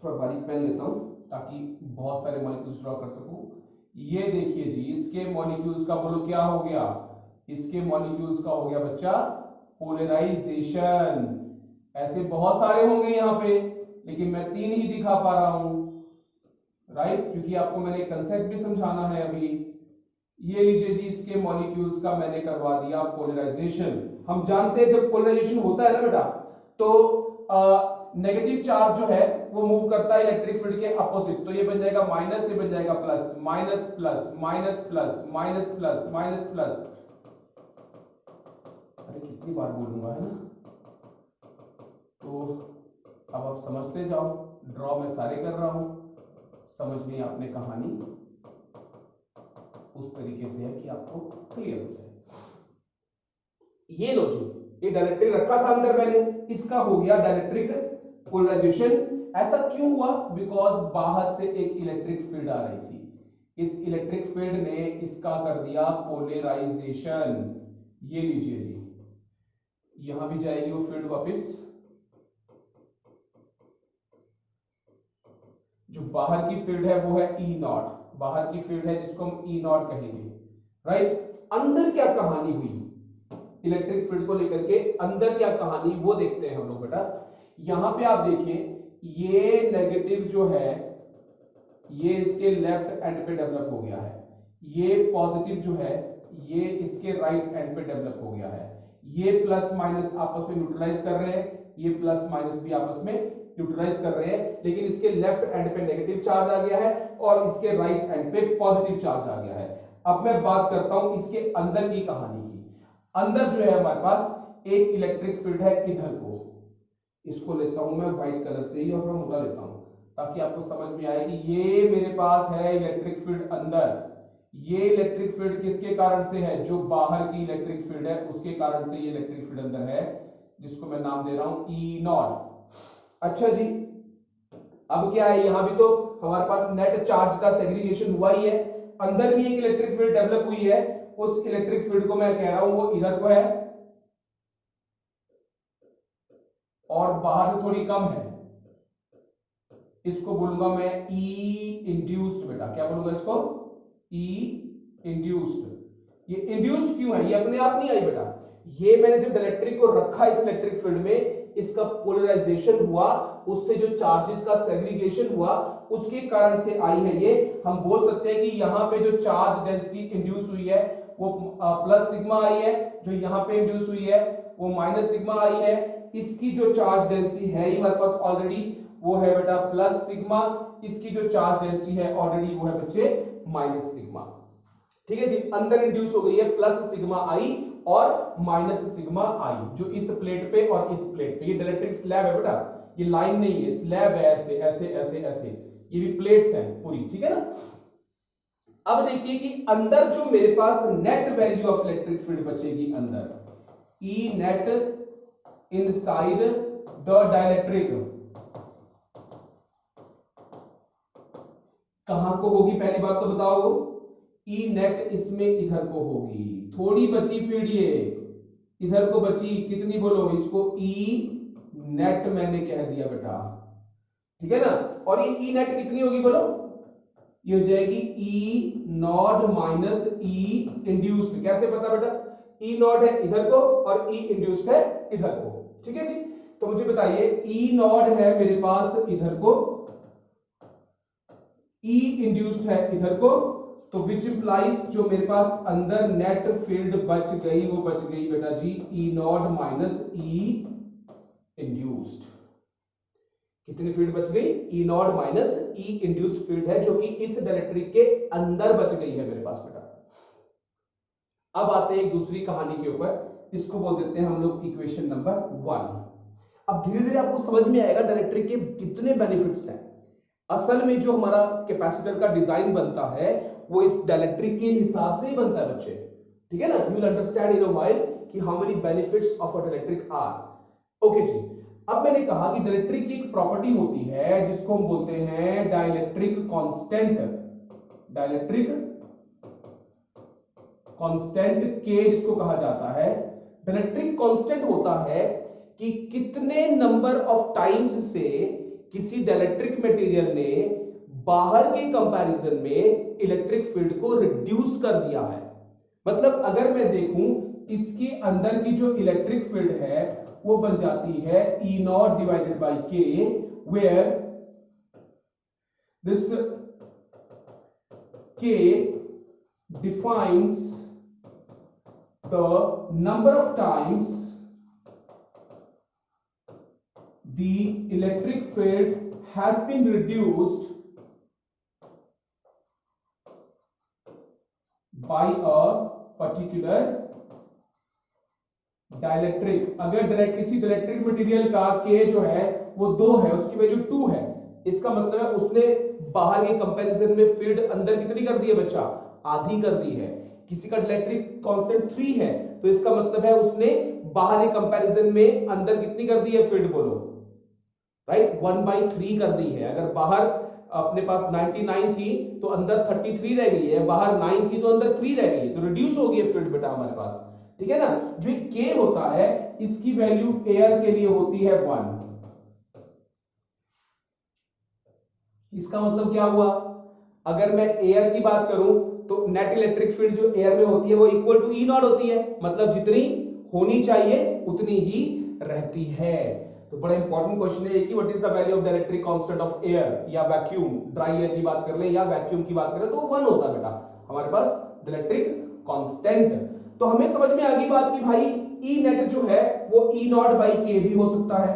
थोड़ा बारीक पेन लेता हूं ताकि बहुत सारे मॉलिक्यूल्स ड्रॉ कर सकूं। ये देखिए जी, इसके मॉलिक्यूल्स का बोलो क्या हो गया, इसके मॉलिक्यूल्स का हो गया बच्चा पोलराइजेशन। ऐसे बहुत सारे होंगे यहां पे, लेकिन मैं 3 ही दिखा पा रहा हूं, राइट, क्योंकि आपको मैंने कंसेप्ट भी समझाना है अभी। ये लीजिए जी, इसके मॉलिक्यूल्स का मैंने करवा दिया पोलराइजेशन। हम जानते हैं जब पोलराइजेशन होता है ना बेटा, तो नेगेटिव चार्ज जो है वो मूव करता है इलेक्ट्रिक फील्ड के अपोजिट। तो ये बन जाएगा माइनस, ये बन जाएगा plus, minus plus minus plus minus plus minus plus. अरे कितनी बार बोलूंगा, है ना। तो अब आप समझते जाओ, ड्रॉ मैं सारे कर रहा हूं, समझ में आपने कहानी उस तरीके से है कि आपको क्लियर हो जाए। ये लो जी, ये डाइलेक्ट्रिक रखा था अंदर मैंने, इसका हो गया डाइलेक्ट्रिक पोलराइजेशन। ऐसा क्यों हुआ? बिकॉज बाहर से एक इलेक्ट्रिक फील्ड आ रही थी, इस इलेक्ट्रिक फील्ड ने इसका कर दिया पोलराइजेशन। ये लीजिए जी, यहां भी जाएगी वो फील्ड वापस, जो बाहर की फील्ड है वो है ई नॉट, बाहर की फील्ड है जिसको हम ई नॉट कहेंगे, राइट। अंदर क्या कहानी हुई इलेक्ट्रिक फील्ड को लेकर के, अंदर क्या कहानी वो देखते हैं हम लोग बेटा। यहां पे आप देखें, ये नेगेटिव जो है ये इसके लेफ्ट एंड पे डेवलप हो गया है, ये पॉजिटिव जो है ये इसके राइट एंड पे डेवलप हो गया है। ये प्लस माइनस आपस में न्यूट्रलाइज कर रहे हैं, ये प्लस माइनस भी आपस में न्यूट्रलाइज कर रहे हैं, लेकिन इसके लेफ्ट एंड पे नेगेटिव चार्ज आ गया है और इसके राइट एंड पे पॉजिटिव चार्ज आ गया है। अब मैं बात करता हूं इसके अंदर की कहानी की। अंदर जो है हमारे पास एक इलेक्ट्रिक फील्ड है इधर को, इसको लेता हूं मैं व्हाइट कलर से ही और थोड़ा मोटा लेता हूं ताकि आपको समझ में आए कि ये मेरे पास है इलेक्ट्रिक फील्ड अंदर। ये इलेक्ट्रिक फील्ड किसके कारण से है? जो बाहर की इलेक्ट्रिक फील्ड है उसके कारण से ये इलेक्ट्रिक फील्ड अंदर है, जिसको मैं नाम दे रहा हूं ई नॉट। अच्छा जी, अब क्या है, यहां भी तो हमारे पास नेट चार्ज का सेग्रीगेशन हुआ ही है, अंदर भी एक इलेक्ट्रिक फील्ड डेवलप हुई है, उस इलेक्ट्रिक फील्ड को मैं कह रहा हूं वो इधर को है और बाहर से थोड़ी कम है, इसको बोलूंगा मैं ई इंड्यूस्ड। बेटा क्या बोलूंगा इसको? ई इंड्यूस्ड। ये इंड्यूस्ड क्यों है? ये अपने आप नहीं आई बेटा, ये मैंने जब इलेक्ट्रिक को रखा इस इलेक्ट्रिक फील्ड में, इसका पोलराइजेशन हुआ, उससे जो चार्जेस का सेग्रीगेशन हुआ उसके कारण से आई है ये। हम बोल सकते हैं कि यहां पे जो चार्ज डेंसिटी इंड्यूस हुई है वो प्लस सिग्मा आई है, जो यहां पे इंड्यूस हुई है वो माइनस सिग्मा आई है। इसकी जो चार्ज डेंसिटी है ही हमारे पास ऑलरेडी वो है बेटा प्लस सिग्मा, इसकी जो चार्ज डेंसिटी है ऑलरेडी वो है बच्चे माइनस सिग्मा। ठीक है जी, अंदर इंड्यूस हो गई है प्लस सिग्मा आई और माइनस सिग्मा आई, जो इस प्लेट पे और इस प्लेट पे। ये डाइलेक्ट्रिक स्लैब है बेटा, ये लाइन नहीं है, स्लैब है, ऐसे ऐसे ऐसे ऐसे, ये भी प्लेट्स हैं पूरी, ठीक है ना। अब देखिए कि अंदर जो मेरे पास net value of electric field बचेगी अंदर, E net inside the dielectric, कहां को होगी? पहली बात तो बताओ, ई नेट इसमें इधर को होगी, थोड़ी बची फील्ड ये इधर को बची, कितनी बोलो? इसको ई नेट मैंने कह दिया बेटा, ठीक है ना। और ये ई नेट कितनी होगी बोलो? ये हो जाएगी ई नॉट माइनस ई इंड्यूस्ड। कैसे पता बेटा? ई नॉट है इधर को और ई इंड्यूस्ड है इधर को, ठीक है जी। तो मुझे बताइए, ई नॉट है मेरे पास इधर को, ई इंड्यूस्ड है इधर को, तो विच इंप्लाइज जो मेरे पास अंदर नेट फील्ड बच गई वो बच गई बेटा जी E naught minus E induced. कितनी फील्ड बच गई? E naught minus E induced field है, जो कि इस डाइलेक्ट्रिक के अंदर बच गई है मेरे पास बेटा। अब आते हैं एक दूसरी कहानी के ऊपर, इसको बोल देते हैं हम लोग इक्वेशन नंबर 1। अब धीरे धीरे आपको समझ में आएगा डाइलेक्ट्रिक के कितने बेनिफिट्स हैं। असल में जो हमारा कैपेसिटर का डिजाइन बनता है वो इस डाइलेक्ट्रिक के हिसाब से ही बनता है बच्चे, ठीक है ना। You will understand in a while कि how many benefits of a dielectric are. Okay जी, अब मैंने कहा कि डाइलेक्ट्रिक की एक प्रॉपर्टी होती है जिसको हम बोलते हैं डाइलेक्ट्रिक कांस्टेंट। डाइलेक्ट्रिक कांस्टेंट के जिसको कहा जाता है, डाइलेक्ट्रिक कांस्टेंट होता है कि कितने नंबर ऑफ टाइम्स से किसी डाइलेक्ट्रिक मटेरियल ने बाहर के कंपैरिजन में इलेक्ट्रिक फील्ड को रिड्यूस कर दिया है। मतलब अगर मैं देखूं इसके अंदर की जो इलेक्ट्रिक फील्ड है वो बन जाती है E naught divided by K, where this K defines the number of times the electric field has been reduced by a particular dielectric. अगर किसी डाइलेक्ट्रिक मटेरियल का K जो है वो 2 है, उसकी वैल्यू 2 है, इसका मतलब है उसने बाहर के कंपैरिजन में फील्ड अंदर कितनी कर दी है बच्चा? आधी कर दी है। किसी का डाइलेक्ट्रिक कांस्टेंट 3 है तो इसका मतलब है उसने बाहर के कंपैरिजन में अंदर कितनी कर दी है फील्ड? बोलो राइट, 1/3 कर दी है। अगर बाहर अपने पास 99 थी तो अंदर 33 रह गई है, बाहर 9 थी तो अंदर 3 रह गई है, तो रिड्यूस हो गई है फील्ड बेटा हमारे पास, ठीक है ना। जो K होता है इसकी वैल्यू एयर के लिए होती है 1। इसका मतलब क्या हुआ? अगर मैं एयर की बात करूं तो नेट इलेक्ट्रिक फील्ड जो एयर में होती है वो इक्वल टू E नॉट होती है, मतलब जितनी होनी चाहिए उतनी ही रहती है। तो बड़ा इंपॉर्टेंट क्वेश्चन है कि what is the value of the electric constant of air या वैक्यूम, ड्राई एयर की बात कर ले या वैक्यूम की बात करें तो 1 होता है बेटा हमारे पास इलेक्ट्रिक कांस्टेंट। तो हमें समझ में आ गई बात कि भाई E नेट जो है वो E नॉट बाई के भी हो सकता है,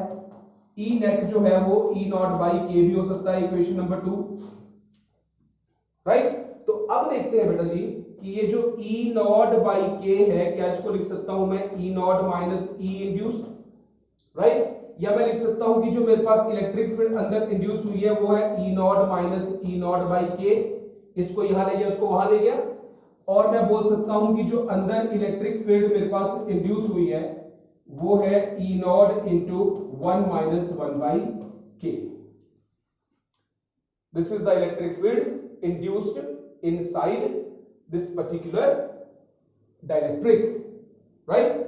E नेट जो है वो E नॉट बाई के भी हो सकता है, इक्वेशन नंबर 2, राइट। तो अब देखते हैं बेटा जी कि ये जो E नॉट बाई के है, क्या इसको लिख सकता हूं मैं E not minus E induced, right, या मैं लिख सकता हूं कि जो मेरे पास इलेक्ट्रिक फील्ड अंदर इंड्यूस हुई है वो है E not minus E not by के, इसको यहां ले गया उसको वहां ले गया, और मैं बोल सकता हूं कि जो अंदर इलेक्ट्रिक फील्ड मेरे पास इंड्यूस हुई है वो है E naught into 1 minus 1 by K. This is the electric field induced inside this particular dielectric, right.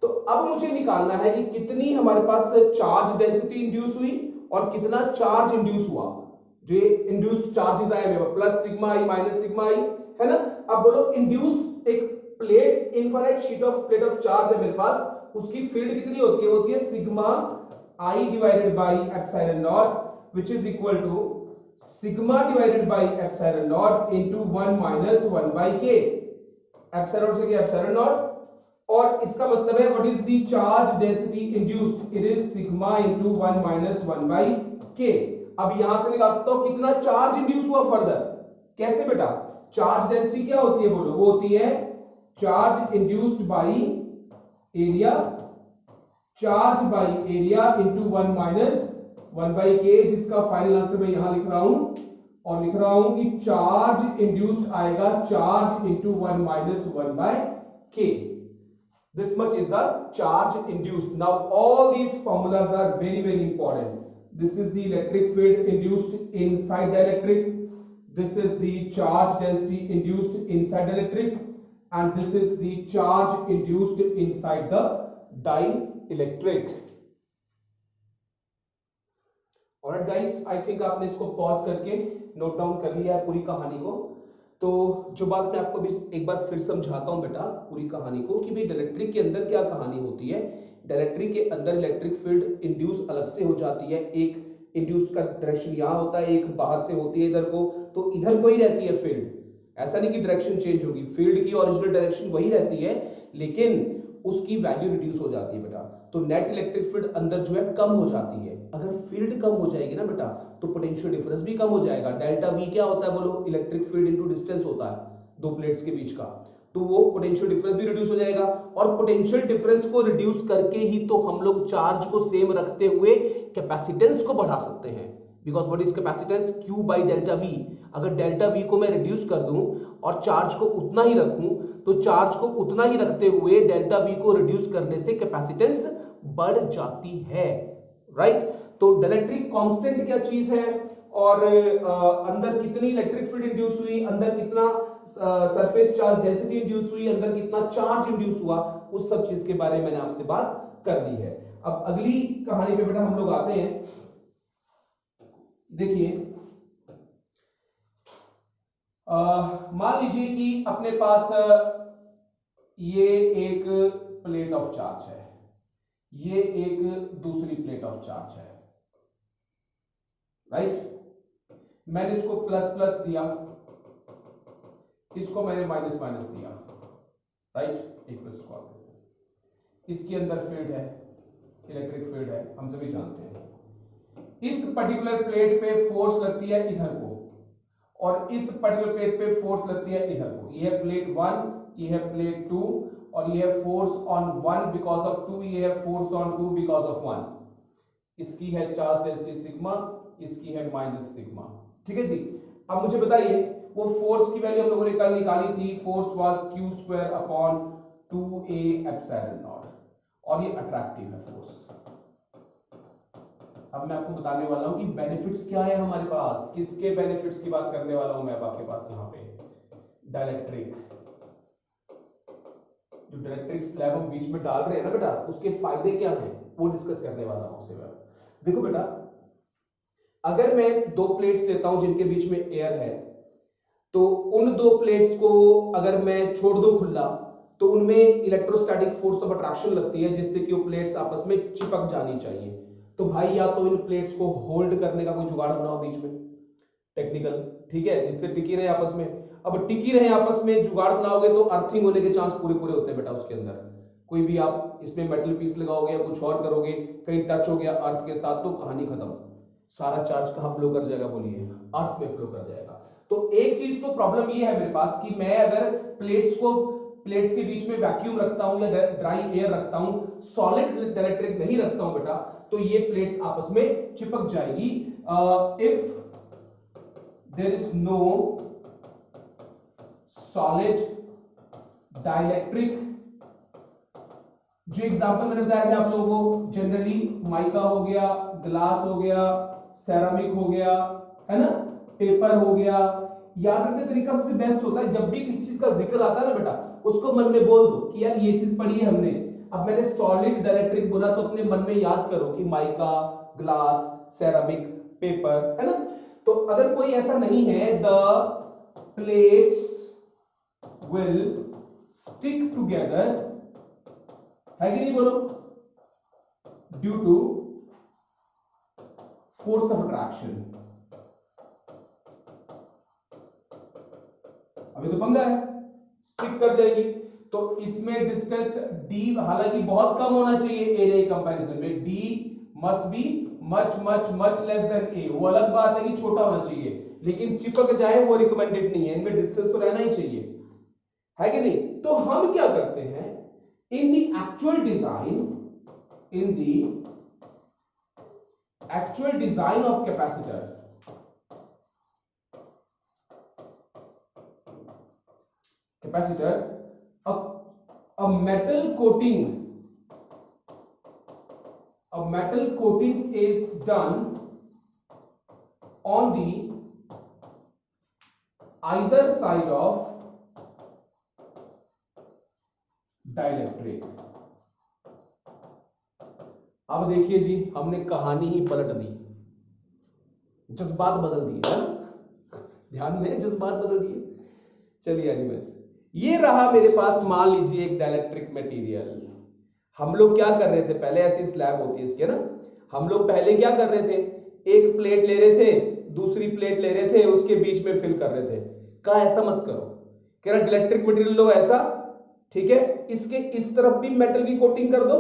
तो अब मुझे निकालना है कि कितनी हमारे पास चार्ज डेंसिटी इंड्यूस हुई और कितना चार्ज इंड्यूस हुआ। जो इंड्यूस्ड चार्जेस आए मेरे प्लस सिग्मा आई माइनस सिग्मा आई है ना। अब बोलो इंड्यूस्ड एक plate, infinite sheet of plate of charge है मेरे पास, उसकी फील्ड कितनी होती है? होती है sigma i divided by epsilon naught which is equal to sigma divided by epsilon naught into 1 minus 1 by K. Epsilon से क्या एप्सिलॉन नॉट, और इसका मतलब है what is the charge density induced, it is sigma into 1 minus 1 by K. अब यहां से निकाल सकता हूं कितना चार्ज इंड्यूस हुआ फर्दर। कैसे बेटा? चार्ज डेंसिटी क्या होती है बोलो? वो होती है charge induced by area, charge by area into 1 minus 1 by के, जिसका फाइनल आंसर मैं यहां लिख रहा हूं, और लिख रहा हूं कि चार्ज इंड्यूस्ड आएगा चार्ज इंटू 1 माइनस 1 बाय के। This much is the charge induced. Now all these formulas are very very important. This is the electric field induced inside the electric, this is the charge density induced inside the electric, and this is the charge induced inside the dielectric. Alright guys, I think आपने इसको pause करके note down कर लिया है पूरी कहानी को। तो जो बात मैं आपको भी एक बार फिर समझाता हूं बेटा पूरी कहानी को कि भाई डाइलेक्ट्रिक के अंदर क्या कहानी होती है। डाइलेक्ट्रिक के अंदर इलेक्ट्रिक फील्ड इंड्यूस अलग से हो जाती है, एक इंड्यूस का डायरेक्शन यहां होता है, एक बाहर से होती है इधर को, तो इधर को ही रहती है फील्ड, ऐसा नहीं कि डायरेक्शन चेंज होगी, फील्ड की ओरिजिनल डायरेक्शन वही रहती है लेकिन उसकी वैल्यू रिड्यूस हो जाती है बेटा। तो नेट इलेक्ट्रिक फील्ड अंदर जो है कम हो जाती है। अगर फील्ड कम हो जाएगी ना बेटा तो पोटेंशियल डिफरेंस भी कम हो जाएगा। डेल्टा वी क्या होता है बोलो? इलेक्ट्रिक फील्ड इनटू डिस्टेंस होता है दो प्लेट्स के बीच का, तो वो पोटेंशियल डिफरेंस भी रिड्यूस हो जाएगा। और पोटेंशियल डिफरेंस को रिड्यूस करके ही तो हम लोग चार्ज को सेम रखते हुए कैपेसिटेंस को बढ़ा सकते हैं, because what is capacitance? Q by delta we. अगर डेल्टा वी को मैं रिड्यूस कर दूं और चार्ज को उतना ही रखूं तो चार्ज को उतना ही रखते हुए डेल्टा वी को रिड्यूस करने से कैपेसिटेंस बढ़ जाती है, राइट। तो डाइलेक्ट्रिक कांस्टेंट क्या चीज है और अंदर कितनी इलेक्ट्रिक फील्ड इंड्यूस हुई, अंदर कितना सरफेस चार्ज डेंसिटी इंड्यूस हुई, अंदर कितना चार्ज इंड्यूस हुआ, उस सब चीज के बारे में मैंने आपसे बात कर ली है। अब अगली कहानी पे बेटा हम लोग आते हैं। देखिए मान लीजिए कि अपने पास ये एक प्लेट ऑफ चार्ज है, ये एक दूसरी प्लेट ऑफ चार्ज है, राइट। मैंने इसको प्लस प्लस दिया, इसको मैंने माइनस माइनस दिया, राइट। एक प्लस को इसके अंदर फील्ड है, इलेक्ट्रिक फील्ड है, हम सभी जानते हैं। इस पर्टिकुलर प्लेट पे फोर्स लगती है इधर को, और इस पर्टिकुलर प्लेट पे फोर्स लगती है इधर को। ये है प्लेट 1, ये है प्लेट 2, और ये है फोर्स ऑन 1 बिकॉज ऑफ 2, ये है फोर्स ऑन 2 बिकॉज ऑफ 1। इसकी है चार्ज डेंसिटी सिग्मा, इसकी है माइनस सिग्मा, ठीक है जी। अब मुझे बताइए वो फोर्स की वैल्यू हम लोगों ने कल निकाली थी, force was q square upon 2a epsilon naught, और ये अट्रैक्टिव है फोर्स। अब मैं आपको बताने वाला हूं कि बेनिफिट्स क्या है हमारे पास, किसके बेनिफिट्स की बात करने वाला हूं मैं अब आपके पास यहां पे। डाइलेक्ट्रिक, जो डाइलेक्ट्रिक स्लैब हम बीच में डाल रहे हैं ना बेटा, उसके फायदे क्या हैं वो डिस्कस करने वाला हूं आपसे मैं। देखो बेटा, अगर मैं दो प्लेट्स लेता हूं जिनके बीच में एयर है, तो उन दो प्लेट्स को अगर मैं छोड़ दूं खुला, तो उनमें इलेक्ट्रोस्टैटिक फोर्स ऑफ अट्रैक्शन लगती है, जिससे कि वो प्लेट्स आपस में चिपक जानी चाहिए। तो भाई या तो इन प्लेट्स को होल्ड करने का कोई जुगाड़ बनाओ बीच में, टेक्निकल, ठीक है, जिससे टिकी रहे आपस में। अब टिकी रहे आपस में जुगाड़ बनाओगे तो अर्थिंग होने के चांस पूरे पूरे होते हैं बेटा उसके अंदर। कोई भी आप इसमें मेटल पीस लगाओगे या कुछ और करोगे, कहीं टच हो गया अर्थ के साथ, तो कहानी खत्म। सारा चार्ज कहां फ्लो कर जाएगा बोलिए, अर्थ में फ्लो कर जाएगा। तो एक चीज तो प्रॉब्लम ये है मेरे पास कि मैं अगर प्लेट्स के बीच में वैक्यूम रखता हूं या ड्राई एयर रखता हूं, सॉलिड इलेक्ट्रिक नहीं रखता हूं बेटा, तो ये प्लेट्स आपस में चिपक जाएगी। If there is no solid dielectric, जो एग्जांपल मैंने बताया था आप लोगों को, जनरली माइका हो गया, ग्लास हो गया, सेरामिक हो गया, है ना, पेपर हो गया। याद रखने का तरीका सबसे बेस्ट होता है, जब भी किसी चीज का जिक्र आता है ना बेटा, उसको मन में बोल दो कि यार ये चीज पढ़ी है हमने। अब मैंने सॉलिड डाइलेक्ट्रिक बोला तो अपने मन में याद करो कि माइका, ग्लास, सेरामिक, पेपर, है ना। तो अगर कोई ऐसा नहीं है, the plates will stick together, है कि नहीं बोलो, due to force of attraction. अभी तो पंगा है, स्टिक कर जाएगी। तो इसमें डिस्टेंस d हालांकि बहुत कम होना चाहिए एरिया कंपैरिजन में, d must be much much much less than a। वो अलग बात है कि छोटा होना चाहिए, लेकिन चिपक जाए वो रिकमेंडेड नहीं है, इनमें डिस्टेंस तो रहना ही चाहिए, है कि नहीं। तो हम क्या करते हैं, in the actual design of capacitor, a metal coating is done on the either side of dielectric। अब देखिए जी, हमने कहानी ही पलट दी, जज्बात बदल दिए, ध्यान में, जज्बात बदल दिए। चलिए एनीवेज, ये रहा मेरे पास, मान लीजिए एक डाइलेक्ट्रिक मटेरियल। हम लोग क्या कर रहे थे, पहले ऐसी स्लैब होती है इसके ना, हम लोग पहले क्या कर रहे थे, एक प्लेट ले रहे थे, दूसरी प्लेट ले रहे थे, उसके बीच में फिल कर रहे थे। कहा ऐसा मत करो, कह रहा डाइलेक्ट्रिक मटेरियल लो ऐसा, ठीक है, इसके इस तरफ भी मेटल की कोटिंग कर दो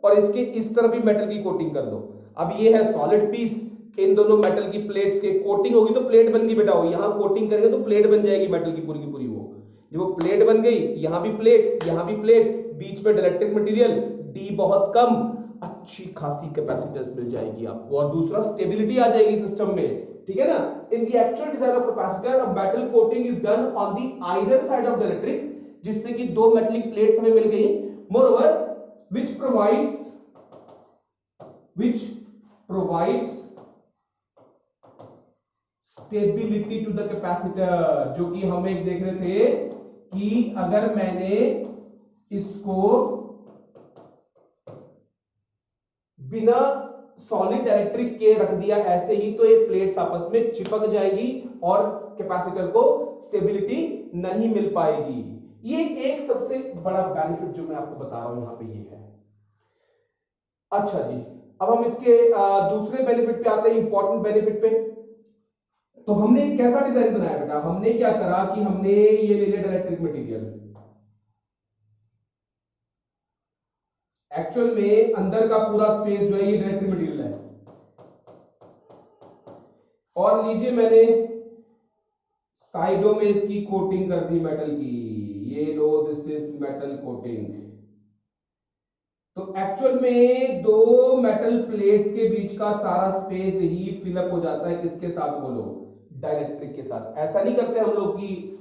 और इसके इस तरफ भी मेटल की कोटिंग कर दो। अब ये है सॉलिड पीस, इन दोनों मेटल की प्लेट्स के कोटिंग होगी तो प्लेट बन गई बेटा। हो यहां कोटिंग करेंगे तो प्लेट बन जाएगी मेटल की पूरी। वो जब वो प्लेट बन गई, यहां भी प्लेट, यहां भी प्लेट, बीच में डाइलेक्ट्रिक मटेरियल, डी बहुत कम, अच्छी खासी कैपेसिटेंस मिल जाएगी आपको, और दूसरा स्टेबिलिटी आ जाएगी सिस्टम में, ठीक है ना। In the actual design of capacitor a metal coating is done on the either side of dielectric, जिससे कि दो मेटलिक प्लेट्स हमें मिल गई। मोreover which provides stability to the capacitor, जो कि हम एक देख रहे थे कि अगर मैंने इसको बिना सॉलिड डाइलेक्ट्रिक के रख दिया ऐसे ही तो ये प्लेट्स आपस में चिपक जाएगी और कैपेसिटर को स्टेबिलिटी नहीं मिल पाएगी। ये एक सबसे बड़ा बेनिफिट जो मैं आपको बता रहा हूं यहां पे ये है। अच्छा जी, अब हम इसके दूसरे बेनिफिट पे आते हैं, इंपॉर्टेंट बेनिफिट पे। तो हमने कैसा डिजाइन बनाया बेटा, हमने क्या करा कि हमने ये ले लिया डाइलेक्ट्रिक मटेरियल। एक्चुअल में अंदर का पूरा स्पेस जो है ये डाइलेक्ट्रिक मटेरियल है, और लीजिए मैंने साइडों में इसकी कोटिंग कर दी मेटल की, ये लो दिस इज मेटल कोटिंग। तो एक्चुअल में दो मेटल प्लेट्स के बीच का सारा स्पेस ही फिलअप हो जाता है किसके साथ बोलो, डाइलेक्ट्रिक के साथ। ऐसा नहीं करते हम लोग कि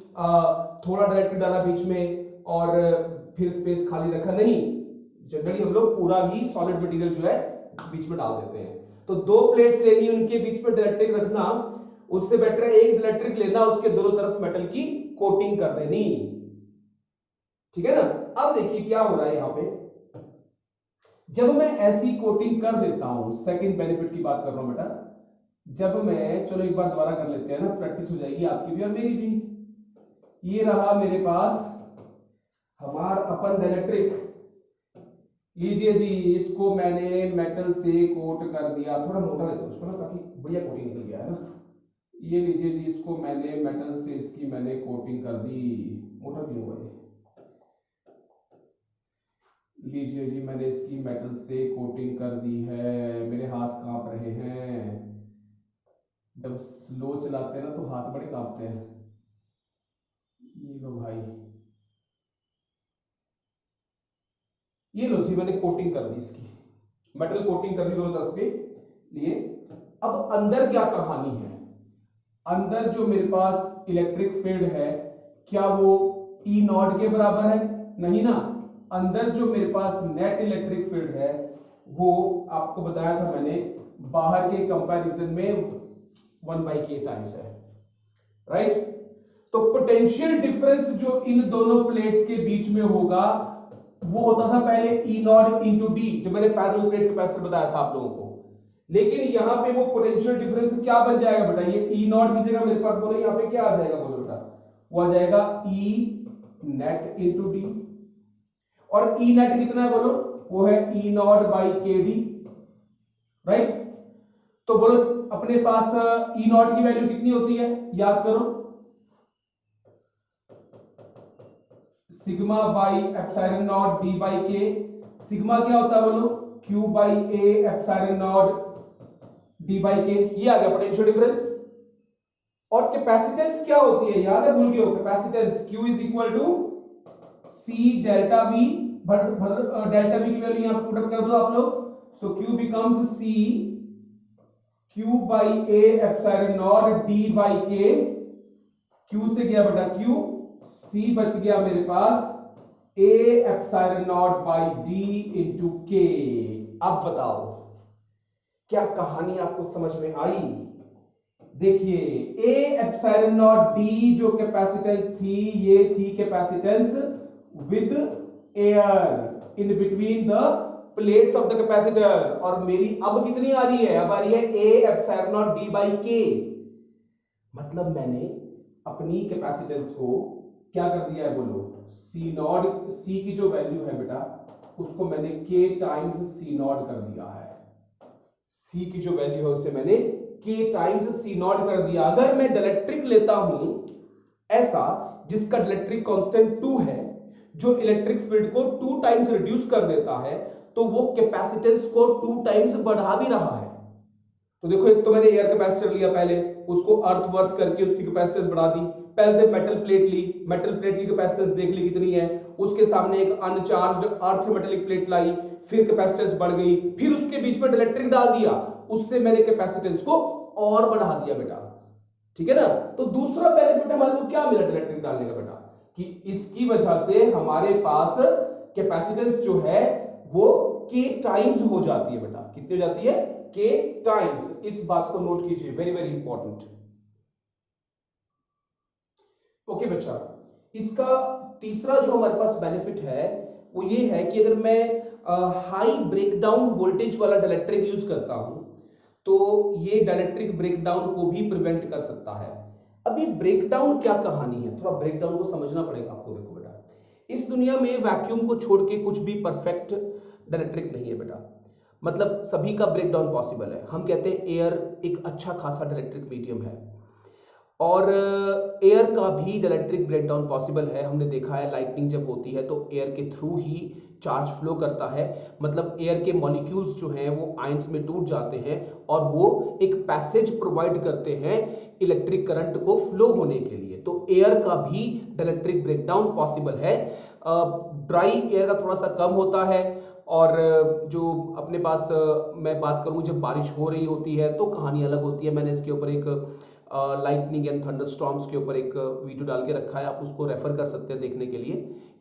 थोड़ा डाइलेक्ट्रिक डाला बीच में और फिर स्पेस खाली रखा, नहीं, जनरली हम लोग पूरा ही सॉलिड मटेरियल जो है बीच में डाल देते हैं। तो दो प्लेट्स लेनी, उनके बीच में डाइलेक्ट्रिक रखना, उससे बेटर है एक डाइलेक्ट्रिक लेना, उसके दोनों तरफ मेटल की कोटिंग कर देनी, ठीक है ना। अब देखिए क्या हो रहा है यहां पे, जब मैं ऐसी कोटिंग कर देता हूं, सेकंड बेनिफिट की बात कर रहा हूं बेटा, जब मैं, चलो एक बार दोबारा कर लेते हैं ना, प्रैक्टिस हो जाएगी आपकी भी और मेरी भी। ये रहा मेरे पास हमारा अपन डाइलेक्ट्रिक, लीजिए जी, इसको मैंने मेटल से कोट कर दिया, थोड़ा मोटा लेते हैं उसको ना ताकि बढ़िया कोटिंग निकल गया है ना। ये लीजिए जी, इसको मैंने मेटल से इसकी मैंने कोटिंग कर दी, मोटा क्यों हुआ ये, लीजिए जी मैंने इसकी मेटल से कोटिंग कर दी है। मेरे हाथ कांप रहे हैं, जब स्लो चलाते हैं ना तो हाथ बड़े कांपते हैं। ये लो भाई, ये लो जी मैंने कोटिंग कर दी इसकी, मेटल कोटिंग कर दी दोनों तरफ के लिए। अब अंदर क्या कहानी है, अंदर जो मेरे पास इलेक्ट्रिक फील्ड है क्या वो ई नॉट के बराबर है, नहीं ना। अंदर जो मेरे पास नेट इलेक्ट्रिक फील्ड है वो आपको बताया था मैंने, बाहर के कंपैरिजन में 1/k टाइम्स है, राइट। तो पोटेंशियल डिफरेंस जो इन दोनों प्लेट्स के बीच में होगा वो होता था पहले ई नॉट इंटू डी, जब मैंने पैरेलल प्लेट कैपेसिटर बताया था आप लोगों को। लेकिन यहां पे वो पोटेंशियल डिफरेंस क्या बन जाएगा बेटा, ये ई नॉट की जगह मेरे पास बोलो यहां पे क्या आ जाएगा बोलो बेटा, वो आ जाएगा ई नेट इंटू डी। और ई नेट कितना है बोलो, वो है ई नॉट बाई के डी, राइट। तो बोलो अपने पास ई नॉट की वैल्यू कितनी होती है, याद करो, sigma by epsilon naught D by के। सिग्मा क्या होता है बोलो, Q by A epsilon naught D by के, ये आ गया पोटेंशियल डिफरेंस। और कैपेसिटेंस क्या होती है, याद है, भूल गए हो, capacitance Q is equal to C delta V, delta V की वैल्यू यहां पे पुट अप कर दो आप लोग, so Q becomes C Q by A epsilon naught D by K, Q से गया बेटा क्यू, सी बच गया मेरे पास A epsilon naught by D into K. अब बताओ क्या कहानी आपको समझ में आई। देखिए ए एप्सिलॉन नॉट डी जो कैपेसिटेंस थी, ये थी capacitance with air in between the plates of the capacitor, और मेरी अब कितनी आ रही है, अब आ रही है ए एप्सिलॉन नॉट डी बाई के। मतलब मैंने अपनी कैपेसिटेंस को क्या कर दिया है बोलो, सी नॉट, सी की जो वैल्यू है बेटा उसको मैंने के टाइम्स सी नॉट कर दिया है, सी की जो वैल्यू है उसे मैंने के टाइम्स सी नॉट कर दिया। अगर मैं डाइलेक्ट्रिक लेता हूं ऐसा जिसका डाइलेक्ट्रिक कांस्टेंट 2 है, जो इलेक्ट्रिक फील्ड को 2 टाइम्स रिड्यूस कर देता है, तो वो कैपेसिटेंस को 2 टाइम्स बढ़ा भी रहा है। तो देखो एक तो मैंने एयर कैपेसिटर लिया पहले, उसको अर्थ वर्थ करके उसकी कैपेसिटेंस बढ़ा दी, पहले मेटल प्लेट ली, मेटल प्लेट की कैपेसिटेंस देख ली कितनी है, उसके सामने एक अनचार्ज्ड अर्थ मेटेलिक प्लेट लाई, फिर कैपेसिटेंस बढ़ गई, फिर उसके बीच में डाइलेक्ट्रिक डाल दिया, उससे मैंने कैपेसिटेंस को और बढ़ा दिया बेटा, ठीक है ना। तो दूसरा बेनिफिट हमारे को क्या मिला डाइलेक्ट्रिक डालने का बेटा, कि इसकी वजह से हमारे पास कैपेसिटेंस जो है वो के टाइम्स हो जाती है बेटा, कितनी हो जाती है, के टाइम्स। इस बात को नोट कीजिए, वेरी वेरी इंपॉर्टेंट। ओके बच्चा, इसका तीसरा जो हमारे पास बेनिफिट है वो ये है कि अगर मैं हाई ब्रेकडाउन वोल्टेज वाला डाइलेक्ट्रिक यूज करता हूं तो ये डाइलेक्ट्रिक ब्रेकडाउन को भी प्रिवेंट कर सकता है। अब ये ब्रेकडाउन क्या कहानी है, थोड़ा ब्रेकडाउन को समझना पड़ेगा आपको। देखो बेटा, इस दुनिया में वैक्यूम को छोड़ के कुछ भी परफेक्ट डाइलेक्ट्रिक नहीं है बेटा। मतलब सभी का ब्रेकडाउन पॉसिबल है। हम कहते हैं एयर एक अच्छा खासा डाइलेक्ट्रिक मीडियम है, और एयर का भी डाइलेक्ट्रिक ब्रेकडाउन पॉसिबल है। हमने देखा है लाइटनिंग जब होती है तो एयर के थ्रू ही चार्ज फ्लो करता है। मतलब एयर के मॉलिक्यूल्स जो हैं वो आयंस में टूट जाते हैं और वो एक पैसेज प्रोवाइड करते हैं इलेक्ट्रिक करंट को फ्लो होने के लिए। तो एयर का भी डाइलेक्ट्रिक ब्रेकडाउन पॉसिबल है। ड्राई एयर का थोड़ा सा कम होता है, और जो अपने पास मैं बात करूं जब बारिश हो रही होती है तो कहानी अलग होती है। मैंने इसके ऊपर एक लाइटनिंग एंड थंडरस्टॉर्म्स के ऊपर एक वीडियो डाल के रखा है, आप उसको रेफर कर सकते हैं देखने के लिए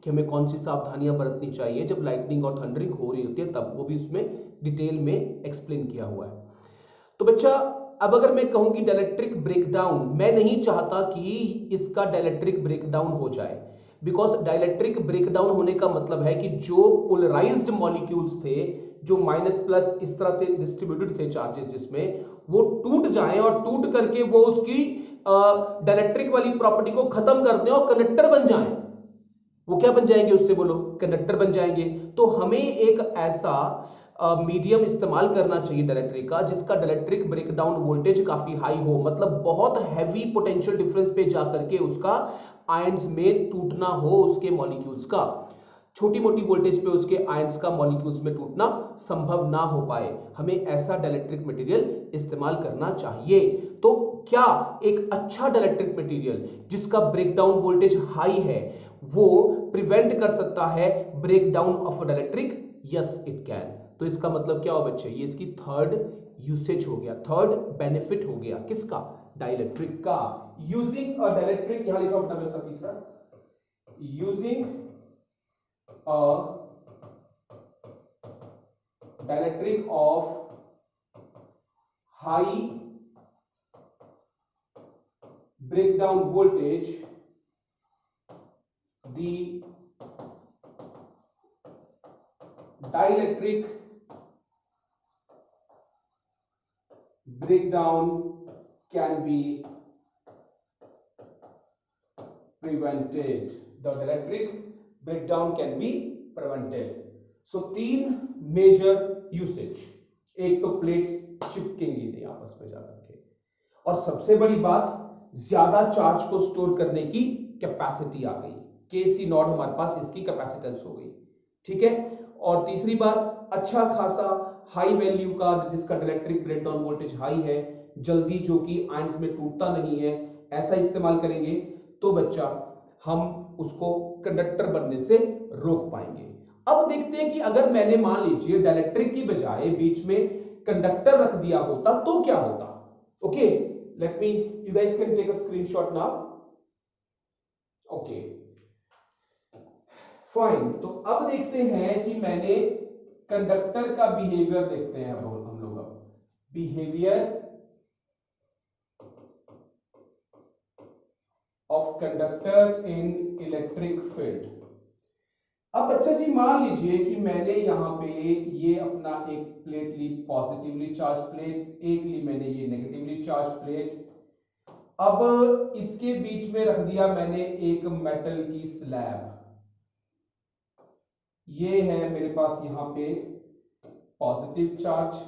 कि हमें कौन सी सावधानियां बरतनी चाहिए जब लाइटनिंग और थंडरिंग हो रही होती है, तब वो भी उसमें डिटेल में एक्सप्लेन किया हुआ है। तो बच्चा, अब अगर मैं कहूं कि डाइलेक्ट्रिक ब्रेकडाउन, मैं नहीं चाहता कि इसका डाइलेक्ट्रिक ब्रेकडाउन हो जाए, बिकॉज डाइलेक्ट्रिक ब्रेकडाउन होने का मतलब है कि जो पोलराइज्ड मॉलिक्यूल्स थे, जो माइनस प्लस इस तरह से डिस्ट्रीब्यूटेड थे चार्जेस, जिसमें वो टूट जाएं और टूट करके वो उसकी डाइलेक्ट्रिक वाली प्रॉपर्टी को खत्म कर दें और कंडक्टर बन जाएं। वो क्या बन जाएंगे, उससे बोलो, कंडक्टर बन जाएंगे। तो हमें एक ऐसा मीडियम इस्तेमाल करना चाहिए डाइलेक्ट्रिक का जिसका डाइलेक्ट्रिक ब्रेकडाउन वोल्टेज काफी हाई हो, मतलब बहुत हैवी पोटेंशियल डिफरेंस पे जाकर के उसका आयंस में टूटना हो उसके मॉलिक्यूल्स का। छोटी मोटी वोल्टेज पे उसके आयंस का मॉलिक्यूल्स में टूटना संभव ना हो पाए। हमें ऐसा डाइलेक्ट्रिक मटेरियल इस्तेमाल करना चाहिए। तो क्या एक अच्छा डाइलेक्ट्रिक मटेरियल जिसका ब्रेकडाउन वोल्टेज हाई है वो प्रिवेंट कर सकता है breakdown of dielectric? Yes it can. तो इसका मतलब क्या हो बच्चे, ये इसकी थर्ड यूसेज हो गया, थर्ड बेनिफिट हो गया किसका, डाइलेक्ट्रिक का। यूजिंग अ डाइलेक्ट्रिक, यहां लिखा बेटा इसका तीसरा, using a dielectric of high breakdown voltage, the dielectric breakdown can be prevented. The dielectric breakdown can be prevented. So तीन मेजर यूसेज, एक तो प्लेट्स चिपकेंगी नहीं आपस में जाकर के, और सबसे बड़ी बात, ज्यादा चार्ज को स्टोर करने की कैपेसिटी आ गई, केसी नॉट हमारे पास इसकी कैपेसिटेंस हो गई, ठीक है। और तीसरी बात, अच्छा खासा हाई वैल्यू का जिसका डाइलेक्ट्रिक ब्रेकडाउन वोल्टेज हाई है, जल्दी जो कि आयंस में टूटता नहीं है, ऐसा इस्तेमाल करेंगे तो बच्चा हम उसको कंडक्टर बनने से रोक पाएंगे। अब देखते हैं कि अगर मैंने मान लीजिए डाइलेक्ट्रिक की बजाय बीच में कंडक्टर रख दिया होता तो क्या होता। Okay, let me, you guys can take a screenshot now. Okay, fine। तो अब देखते हैं कि मैंने कंडक्टर का बिहेवियर देखते हैं। अब हम लोग behaviour of conductor in electric field. अब अच्छा जी, मान लीजिए कि मैंने यहां पे ये अपना एक प्लेट ली, पॉजिटिवली चार्ज प्लेट, एक ली मैंने ये नेगेटिवली चार्ज प्लेट। अब इसके बीच में रख दिया मैंने एक मेटल की स्लैब। ये है मेरे पास यहां पे पॉजिटिव चार्ज,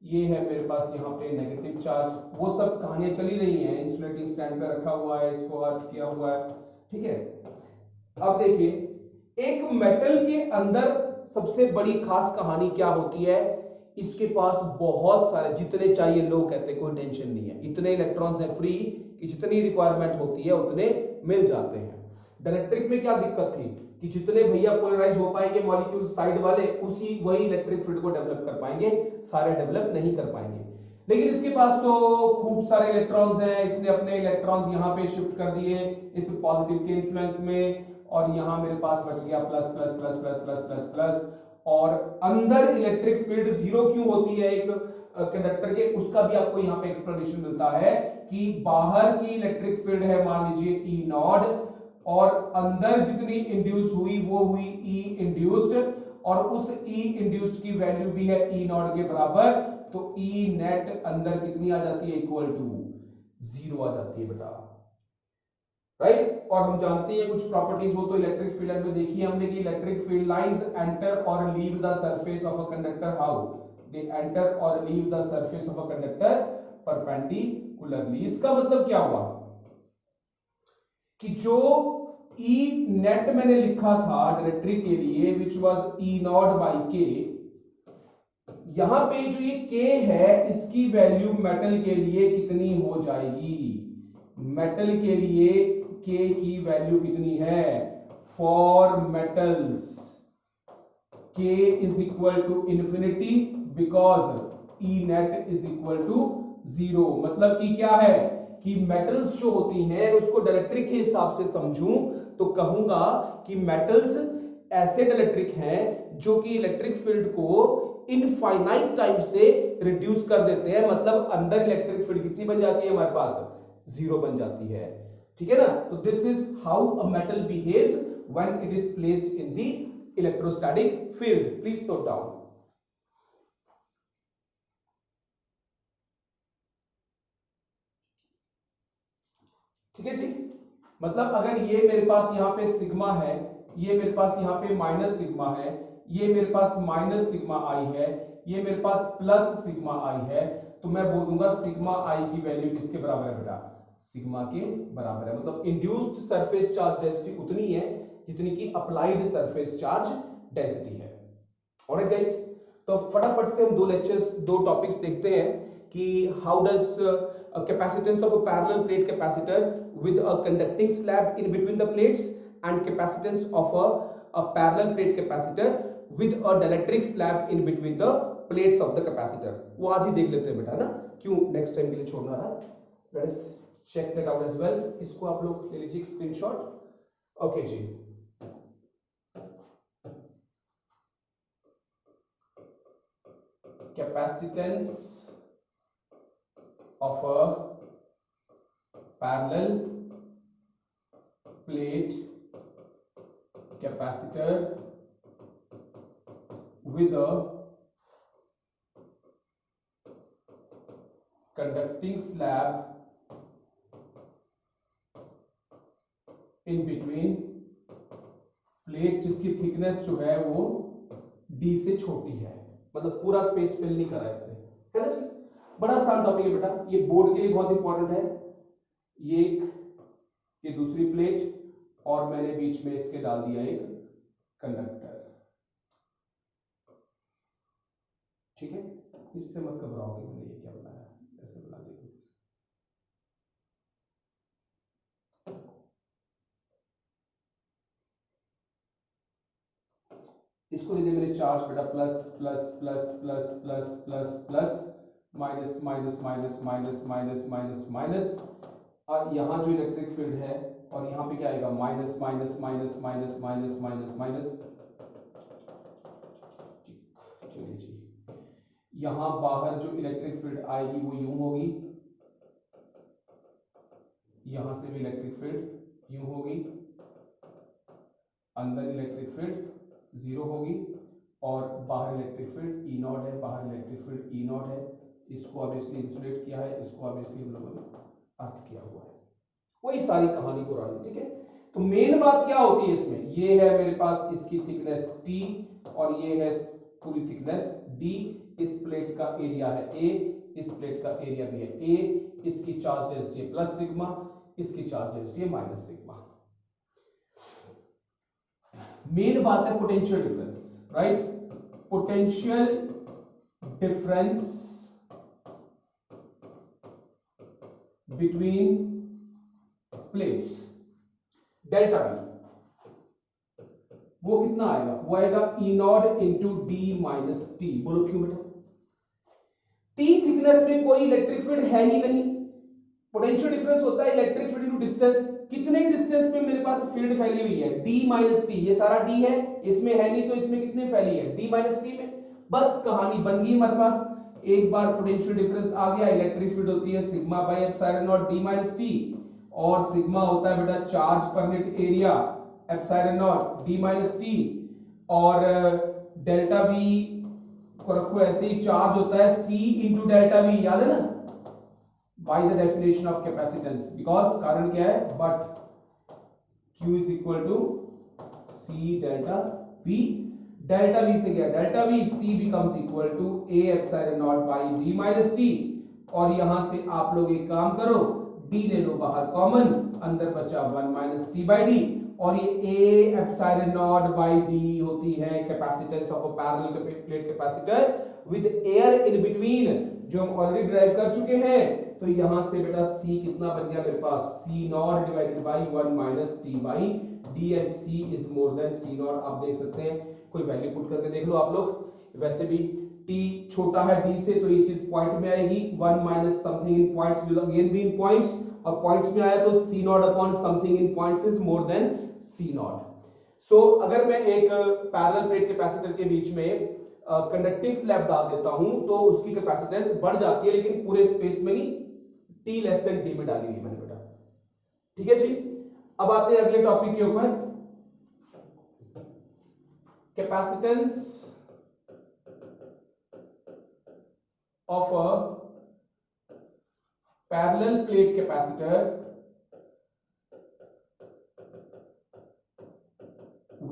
ये है मेरे पास यहां पे नेगेटिव चार्ज। वो सब कहानियां चली रही हैं, इंसुलेटिंग स्टैंड पे रखा हुआ है, इसको अर्थ किया हुआ है, ठीक है। अब देखिए, एक मेटल के अंदर सबसे बड़ी खास कहानी क्या होती है, इसके पास बहुत सारे, जितने चाहिए लोग कहते हैं कोई टेंशन नहीं है, इतने इलेक्ट्रॉन्स हैं फ्री कि जितनी रिक्वायरमेंट होती है उतने मिल जाते हैं। डाइलेक्ट्रिक में क्या दिक्कत थी कि जितने भैया पोलराइज हो पाएंगे मॉलिक्यूल साइड वाले, उसी वही इलेक्ट्रिक फील्ड को डेवलप कर पाएंगे, सारे डेवलप नहीं कर पाएंगे। लेकिन इसके पास तो खूब सारे इलेक्ट्रॉन्स हैं, इसने अपने इलेक्ट्रॉन्स यहां पे शिफ्ट कर दिए इस पॉजिटिव के इन्फ्लुएंस में, और यहां मेरे पास बच गया plus plus plus plus plus plus plus. और अंदर इलेक्ट्रिक फील्ड जीरो क्यों होती है एक कंडक्टर के, उसका भी आपको यहां पे एक्सप्लेनेशन मिलता है कि बाहर की इलेक्ट्रिक फील्ड है मान लीजिए ई नॉट, और अंदर जितनी इंड्यूस हुई वो हुई ई इंड्यूस्ड, और उस ई इंड्यूस्ड की वैल्यू भी है ई नॉट के बराबर, तो ई नेट अंदर कितनी आ जाती है, इक्वल टू 0 आ जाती है बेटा, राइट। और हम जानते हैं कुछ प्रॉपर्टीज, वो तो इलेक्ट्रिक फील्ड में देखी है हमने कि इलेक्ट्रिक फील्ड लाइंस एंटर और leave the surface of a conductor, how they enter और leave the surface of a conductor perpendicularly. इसका मतलब क्या हुआ कि जो ई नेट मैंने लिखा था डायरेक्ट्रिक के लिए which was E naught by के, यहां पे जो ये के है इसकी वैल्यू मेटल के लिए कितनी हो जाएगी, मेटल के लिए के की वैल्यू कितनी है, for metals K is equal to infinity because E net is equal to 0। मतलब कि क्या है कि मेटल्स जो होती हैं उसको डायलेक्ट्रिक के हिसाब से समझूं तो कहूंगा कि मेटल्स ऐसे डायलेक्ट्रिक हैं जो कि इलेक्ट्रिक फील्ड को इनफाइनाइट टाइम से रिड्यूस कर देते हैं, मतलब अंदर इलेक्ट्रिक फील्ड कितनी बन जाती है हमारे पास, 0 बन जाती है, ठीक है ना। तो this is how a metal behaves when it is placed in the electrostatic field, please note down. ठीक है जी, मतलब अगर ये मेरे पास यहां पे सिग्मा है, ये मेरे पास यहां पे माइनस सिग्मा है, ये मेरे पास माइनस सिग्मा आई है, ये मेरे पास प्लस सिग्मा आई है, तो मैं बोल दूंगा सिग्मा आई की वैल्यू किसके बराबर है बेटा, सिग्मा के बराबर है। मतलब इंड्यूस्ड सरफेस चार्ज डेंसिटी उतनी है जितनी की अप्लाइड सरफेस चार्ज डेंसिटी है। ऑलराइट गाइस, तो फटाफट से हम दो टॉपिक्स देखते हैं कि how does capacitance of a parallel plate capacitor with a conducting slab in between the plates and capacitance of a parallel plate capacitor with a dielectric slab in between the plates of the capacitor। वो आज ही देख लेते हैं बेटा ना, क्यों next time के लिए छोड़ना रहा। Let's check that out as well. इसको आप लोग ले लीजिए स्क्रीनशॉट। ओके जी, capacitance of a parallel plate capacitor with a conducting slab in between plate जिसकी थिकनेस जो है वो d से छोटी है, मतलब पूरा स्पेस फिल नहीं करा इसने, है ना जी। बड़ा आसान टॉपिक है बेटा, ये बोर्ड के लिए बहुत इंपॉर्टेंट है। ये एक, ये दूसरी प्लेट और मैंने बीच में इसके डाल दिया एक कंडक्टर, ठीक है। इससे मत घबराओ कि मैंने ये क्या बनाया, ऐसे बना दिया। इसको दे मैंने चार्ज बेटा plus plus plus plus plus plus plus minus minus minus minus minus minus minus, और यहाँ जो इलेक्ट्रिक फील्ड है और यहाँ पे क्या आएगा minus minus minus minus minus minus minus. चलिए जी, यहाँ बाहर जो इलेक्ट्रिक फील्ड आएगी वो यूं होगी, यहां से भी इलेक्ट्रिक फील्ड यूं होगी, अंदर इलेक्ट्रिक फील्ड 0 होगी और बाहर इलेक्ट्रिक फील्ड ई नॉट है, बाहर इलेक्ट्रिक फील्ड ई नॉट है। इसको ऑब्वियसली इंसुलेट किया है, इसको ऑब्वियसली हम लोगों ने अर्थ किया हुआ है, वही सारी कहानी पुरानी, ठीक है। तो मेन बात क्या होती है इसमें, ये है मेरे पास इसकी थिकनेस T और ये है पूरी थिकनेस D, इस प्लेट का एरिया है A, इस प्लेट का एरिया भी है A, इसकी चार्ज डेंसिटी है प्लस सिग्मा, इसकी चार्ज डेंसिटी है माइनस सिग्मा। मेन बात है potential difference, right. Potential difference between plates delta V, वो कितना आएगा, वो आएगा E naught into D minus T. बोलो क्यों बेटा, टी थिकनेस में कोई इलेक्ट्रिक फील्ड है ही नहीं। पोटेंशियल डिफरेंस होता है इलेक्ट्रिक फील्ड इनटू डिस्टेंस, कितने डिस्टेंस पे मेरे पास फील्ड फैली हुई है, डी माइनस टी। ये सारा डी है, इसमें है नहीं तो इसमें कितने फैली है, डी माइनस टी में। बस कहानी बन गई हमारे पास। एक बार पोटेंशियल डिफरेंस आ गया, इलेक्ट्रिक फील्ड होती है sigma by epsilon naught D minus t, और सिग्मा होता है बेटा charge per unit area epsilon naught D minus t, और डेल्टा वी को रखो ऐसे ही, चार्ज होता है C इंटू डेल्टा वी, याद है ना, by the definition of capacitance, because कारण क्या है, but Q is equal to C delta V, delta V से गया delta V, C becomes equal to A epsilon naught by D minus t, और यहां से आप लोग एक काम करो, D ले लो बाहर कॉमन, अंदर बचा 1 माइनस टी बाई डी, और ये A epsilon naught by D होती है capacitance of a parallel plate capacitor with air in between, जो हम ऑलरेडी ड्राइव कर चुके हैं। तो यहां से बेटा C कितना बन गया मेरे पास, C not divided by 1 minus T by D, and C is more than C not. आप देख सकते हैं, कोई वैल्यू पुट करके देख लो आप लोग, वैसे भी t छोटा है d से तो ये चीज पॉइंट में आएगी, 1 minus something in points will again be in points, और पॉइंट्स में आया तो c naught upon something in points is more than c naught. So अगर मैं एक पैरेलल प्लेट कैपेसिटर के बीच में कंडक्टिंग स्लैब डाल देता हूं तो उसकी कैपेसिटेंस बढ़ जाती है, लेकिन पूरे स्पेस में नहीं, t लेस देन d में डाली हुई मैंने बेटा। ठीक है जी, अब आते हैं अगले टॉपिक के ऊपर, capacitance of a parallel plate capacitor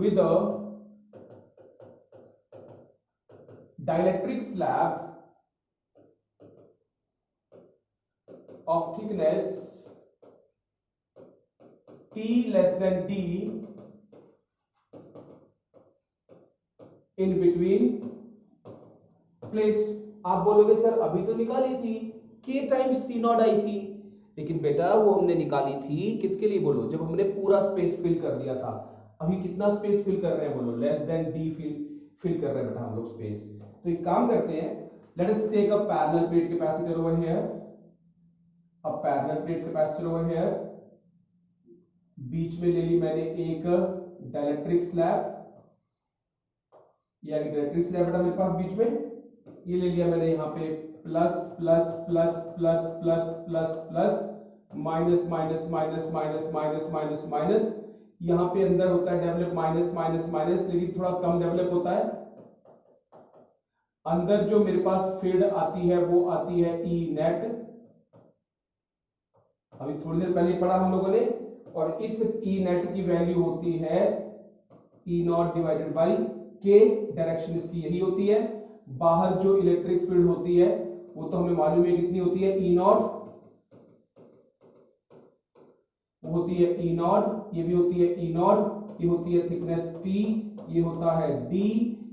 with a dielectric slab of thickness T less than D in between plates। आप बोलोगे सर अभी तो निकाली थी, k times C not I थी, लेकिन बेटा वो हमने निकाली थी किसके लिए बोलो, जब हमने पूरा स्पेस फिल कर दिया था। अभी कितना स्पेस फिल कर रहे हैं बोलो, लेस देन d फिल कर रहे हैं बेटा हम लोग स्पेस। तो एक काम करते हैं, let us take a parallel plate capacitor over here, a parallel plate capacitor over here, बीच में ले ली मैंने एक डाइलेक्ट्रिक स्लैब, या डाइलेक्ट्रिक स्लैब बेटा मेरे पास बीच में, ये ले लिया मैंने यहाँ पे plus plus plus plus plus plus plus, minus minus minus minus minus minus minus, यहाँ पे अंदर होता है डेवलप माइनस माइनस माइनस, लेकिन थोड़ा कम डेवलप होता है। अंदर जो मेरे पास फील्ड आती है वो आती है ई नेट, अभी थोड़ी देर पहले पढ़ा हम लोगों ने, और इस ई नेट की वैल्यू होती है ई नॉट डिवाइडेड बाई के, डायरेक्शन इसकी यही होती है। बाहर जो इलेक्ट्रिक फील्ड होती है वो तो हमें मालूम है कितनी होती है, ई नॉट, वो होती है ई नॉट, ये भी होती है ई नॉट, ये होती है थिकनेस टी, ये होता है डी,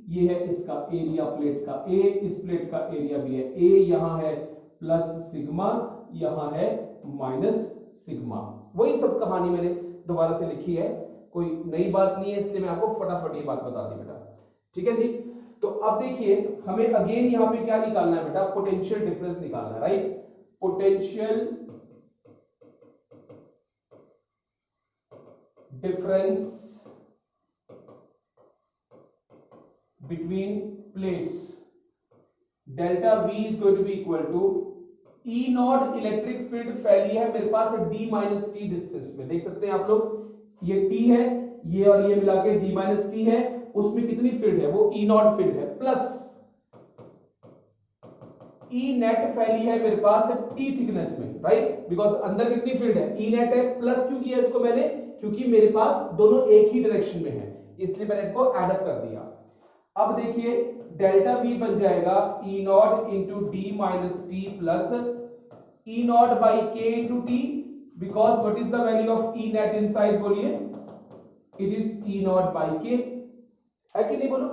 ये है इसका एरिया प्लेट का ए, इस प्लेट का एरिया भी है ए, यहां है प्लस सिग्मा, यहां है माइनस सिग्मा। वही सब कहानी मैंने दोबारा से लिखी है, कोई नई बात नहीं है, इसलिए मैं आपको फटाफट ये बात बता दी बेटा। ठीक है जी, तो अब देखिए हमें अगेन यहां पे क्या निकालना है बेटा, पोटेंशियल डिफरेंस निकालना है, right. Potential difference between plates, delta V is going to be equal to E naught, electric field फैली है मेरे पास d माइनस टी डिस्टेंस में, देख सकते हैं आप लोग, ये t है, ये और ये मिला के d माइनस टी है, उसमें कितनी फील्ड है, वो ई नॉट फील्ड है, प्लस ई नेट फैली है मेरे पास टी थिकनेस में, राइट, बिकॉज अंदर कितनी फील्ड है, ई नेट है, प्लस क्यों किया इसको मैंने, क्योंकि मेरे पास दोनों एक ही डायरेक्शन में है, इसलिए मैंने इनको ऐड अप कर दिया। अब देखिए डेल्टा V बन जाएगा E naught into D minus T plus E naught by K into T, because what is the value of E net inside, बोलिए, it is E naught by K, है कि नहीं बोलो,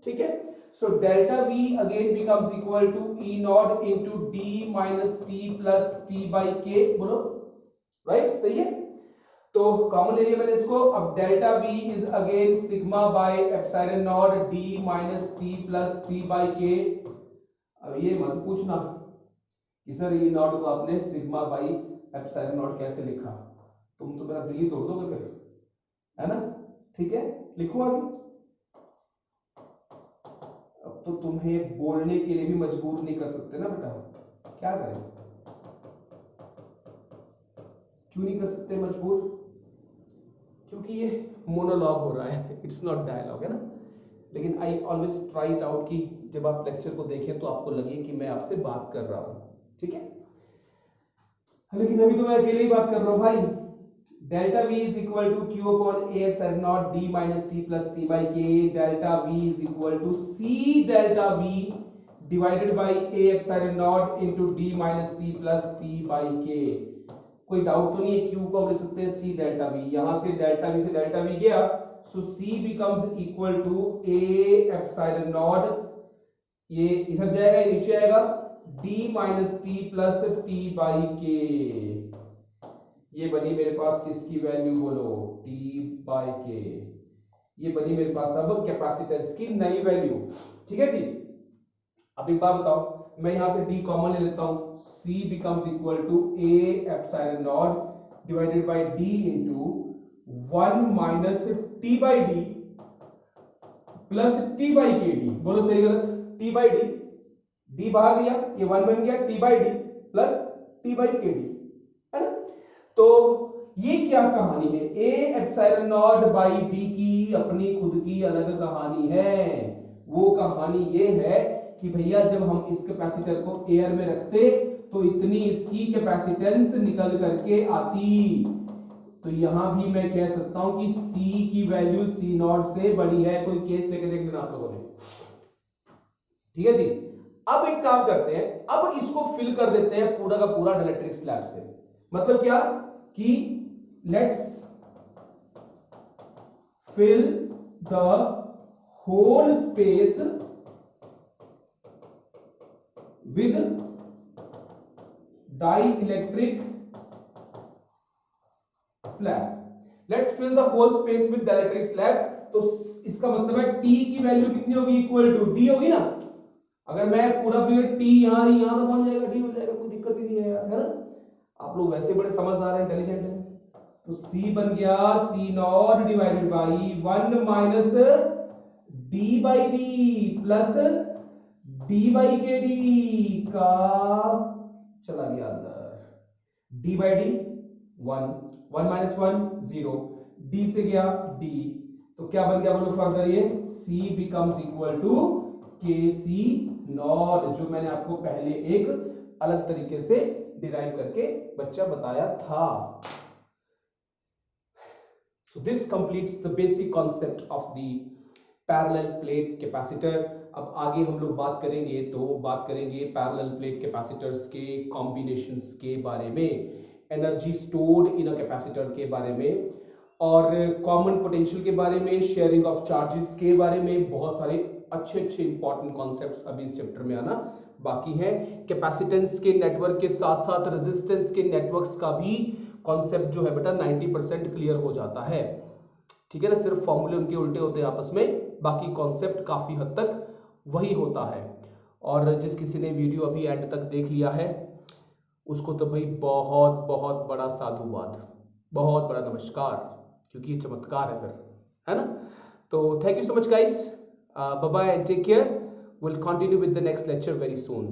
ठीक है। So delta V again becomes equal to E naught into D minus T plus T by K, बोलो, right, सही है। तो कॉमन ले लिया मैंने इसको, अब delta V is again sigma by epsilon naught D minus T plus T by K. अब ये मत पूछना कि सर ई नॉट को आपने सिग्मा बाई एप्सिलॉन नॉट कैसे लिखा, तुम तो मेरा दिल ही तोड़ दोगे फिर, है ना, ठीक है, लिखो आगे। अब तो तुम्हें बोलने के लिए भी मजबूर नहीं कर सकते ना बेटा, क्या करें, क्यों नहीं कर सकते मजबूर? क्योंकि ये मोनोलॉग हो रहा है, इट्स नॉट डायलॉग, है ना। लेकिन I always try it out कि जब आप लेक्चर को देखें तो आपको लगे कि मैं आपसे बात कर रहा हूं, ठीक है। लेकिन अभी तो मैं अकेले ही बात कर रहा हूं भाई। Delta v is equal to q upon a epsilon naught d minus t plus t by k। Delta v is equal to c delta v divided by a epsilon naught into d minus t plus t by k। कोई doubt तो नहीं है, q को हम लिख सकते हैं c delta v। यहां से डेल्टा v से डेल्टा v गया, so c becomes equal to a epsilon naught, ये इधर जाएगा, ये नीचे आएगा, d minus t plus t by k। ये बनी मेरे पास किसकी वैल्यू बोलो, t बाई k। ये बनी मेरे पास अब कैपेसिटेंस की नई वैल्यू, ठीक है जी। अब एक बात बताओ, मैं यहां से d कॉमन ले लेता हूं, c becomes equal to a epsilon naught divided by d into 1 minus t by d plus t by k d। बोलो सही गलत, t बाई d, d बाहर लिया, ये 1 बन गया, t by d plus t by k d, है ना। तो ये क्या कहानी है, a epsilon naught by d की अपनी खुद की अलग कहानी है। वो कहानी ये है कि भैया जब हम इस कैपेसिटर को एयर में रखते तो इतनी इसकी कैपेसिटेंस निकल करके आती। तो यहां भी मैं कह सकता हूं कि C की वैल्यू C नॉट से बड़ी है। कोई केस लेके देख लेना आप लोगों ने, ठीक है जी। अब एक काम करते हैं, अब इसको फिल कर देते हैं पूरा का पूरा डाइलेक्ट्रिक स्लैब से। मतलब क्या कि let's fill the whole space with dielectric slab. Let's fill the whole space with dielectric slab. तो इसका मतलब है T की वैल्यू कितनी होगी, इक्वल टू D होगी ना। अगर मैं पूरा फिगर T यहां तो पहुंच जाएगा, D हो जाएगा, कोई दिक्कत ही नहीं है यार, है ना। आप लोग वैसे बड़े समझदार हैं, इंटेलिजेंट हैं। तो C बन गया C not divided by 1 minus D by D plus D by के D का चला गया अंदर, D by D 1, 1 minus 1 0, D से गया D। तो क्या बन गया बोलो फर्दर, ये C becomes equal to KC naught, जो मैंने आपको पहले एक अलग तरीके से डिराइव करके बच्चा बताया था। So this completes the basic concept of the parallel plate capacitor। अब आगे हम लोग बात करेंगे पैरेलल प्लेट कैपेसिटर्स के कॉम्बिनेशंस के बारे में, energy stored in a capacitor के बारे में, और कॉमन पोटेंशियल के बारे में, शेयरिंग ऑफ चार्जेस के बारे में। बहुत सारे अच्छे इंपॉर्टेंट कॉन्सेप्ट्स अभी इस चैप्टर में आना बाकी है। कैपेसिटेंस के नेटवर्क के साथ साथ रेजिस्टेंस के नेटवर्क्स का भी कॉन्सेप्ट जो है बेटा 90% क्लियर हो जाता है, ठीक है ना। सिर्फ फॉर्मूले उनके उल्टे होते हैं आपस में, बाकी कॉन्सेप्ट काफी हद तक वही होता है। और जिस किसी ने वीडियो अभी एंड तक देख लिया है उसको तो भाई बहुत बहुत बड़ा साधुवाद, बहुत बड़ा नमस्कार, क्योंकि ये चमत्कार है फिर, है ना। तो thank you so much guys, bye bye and take care. Will continue with the next lecture very soon.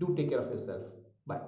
Do take care of yourself, bye.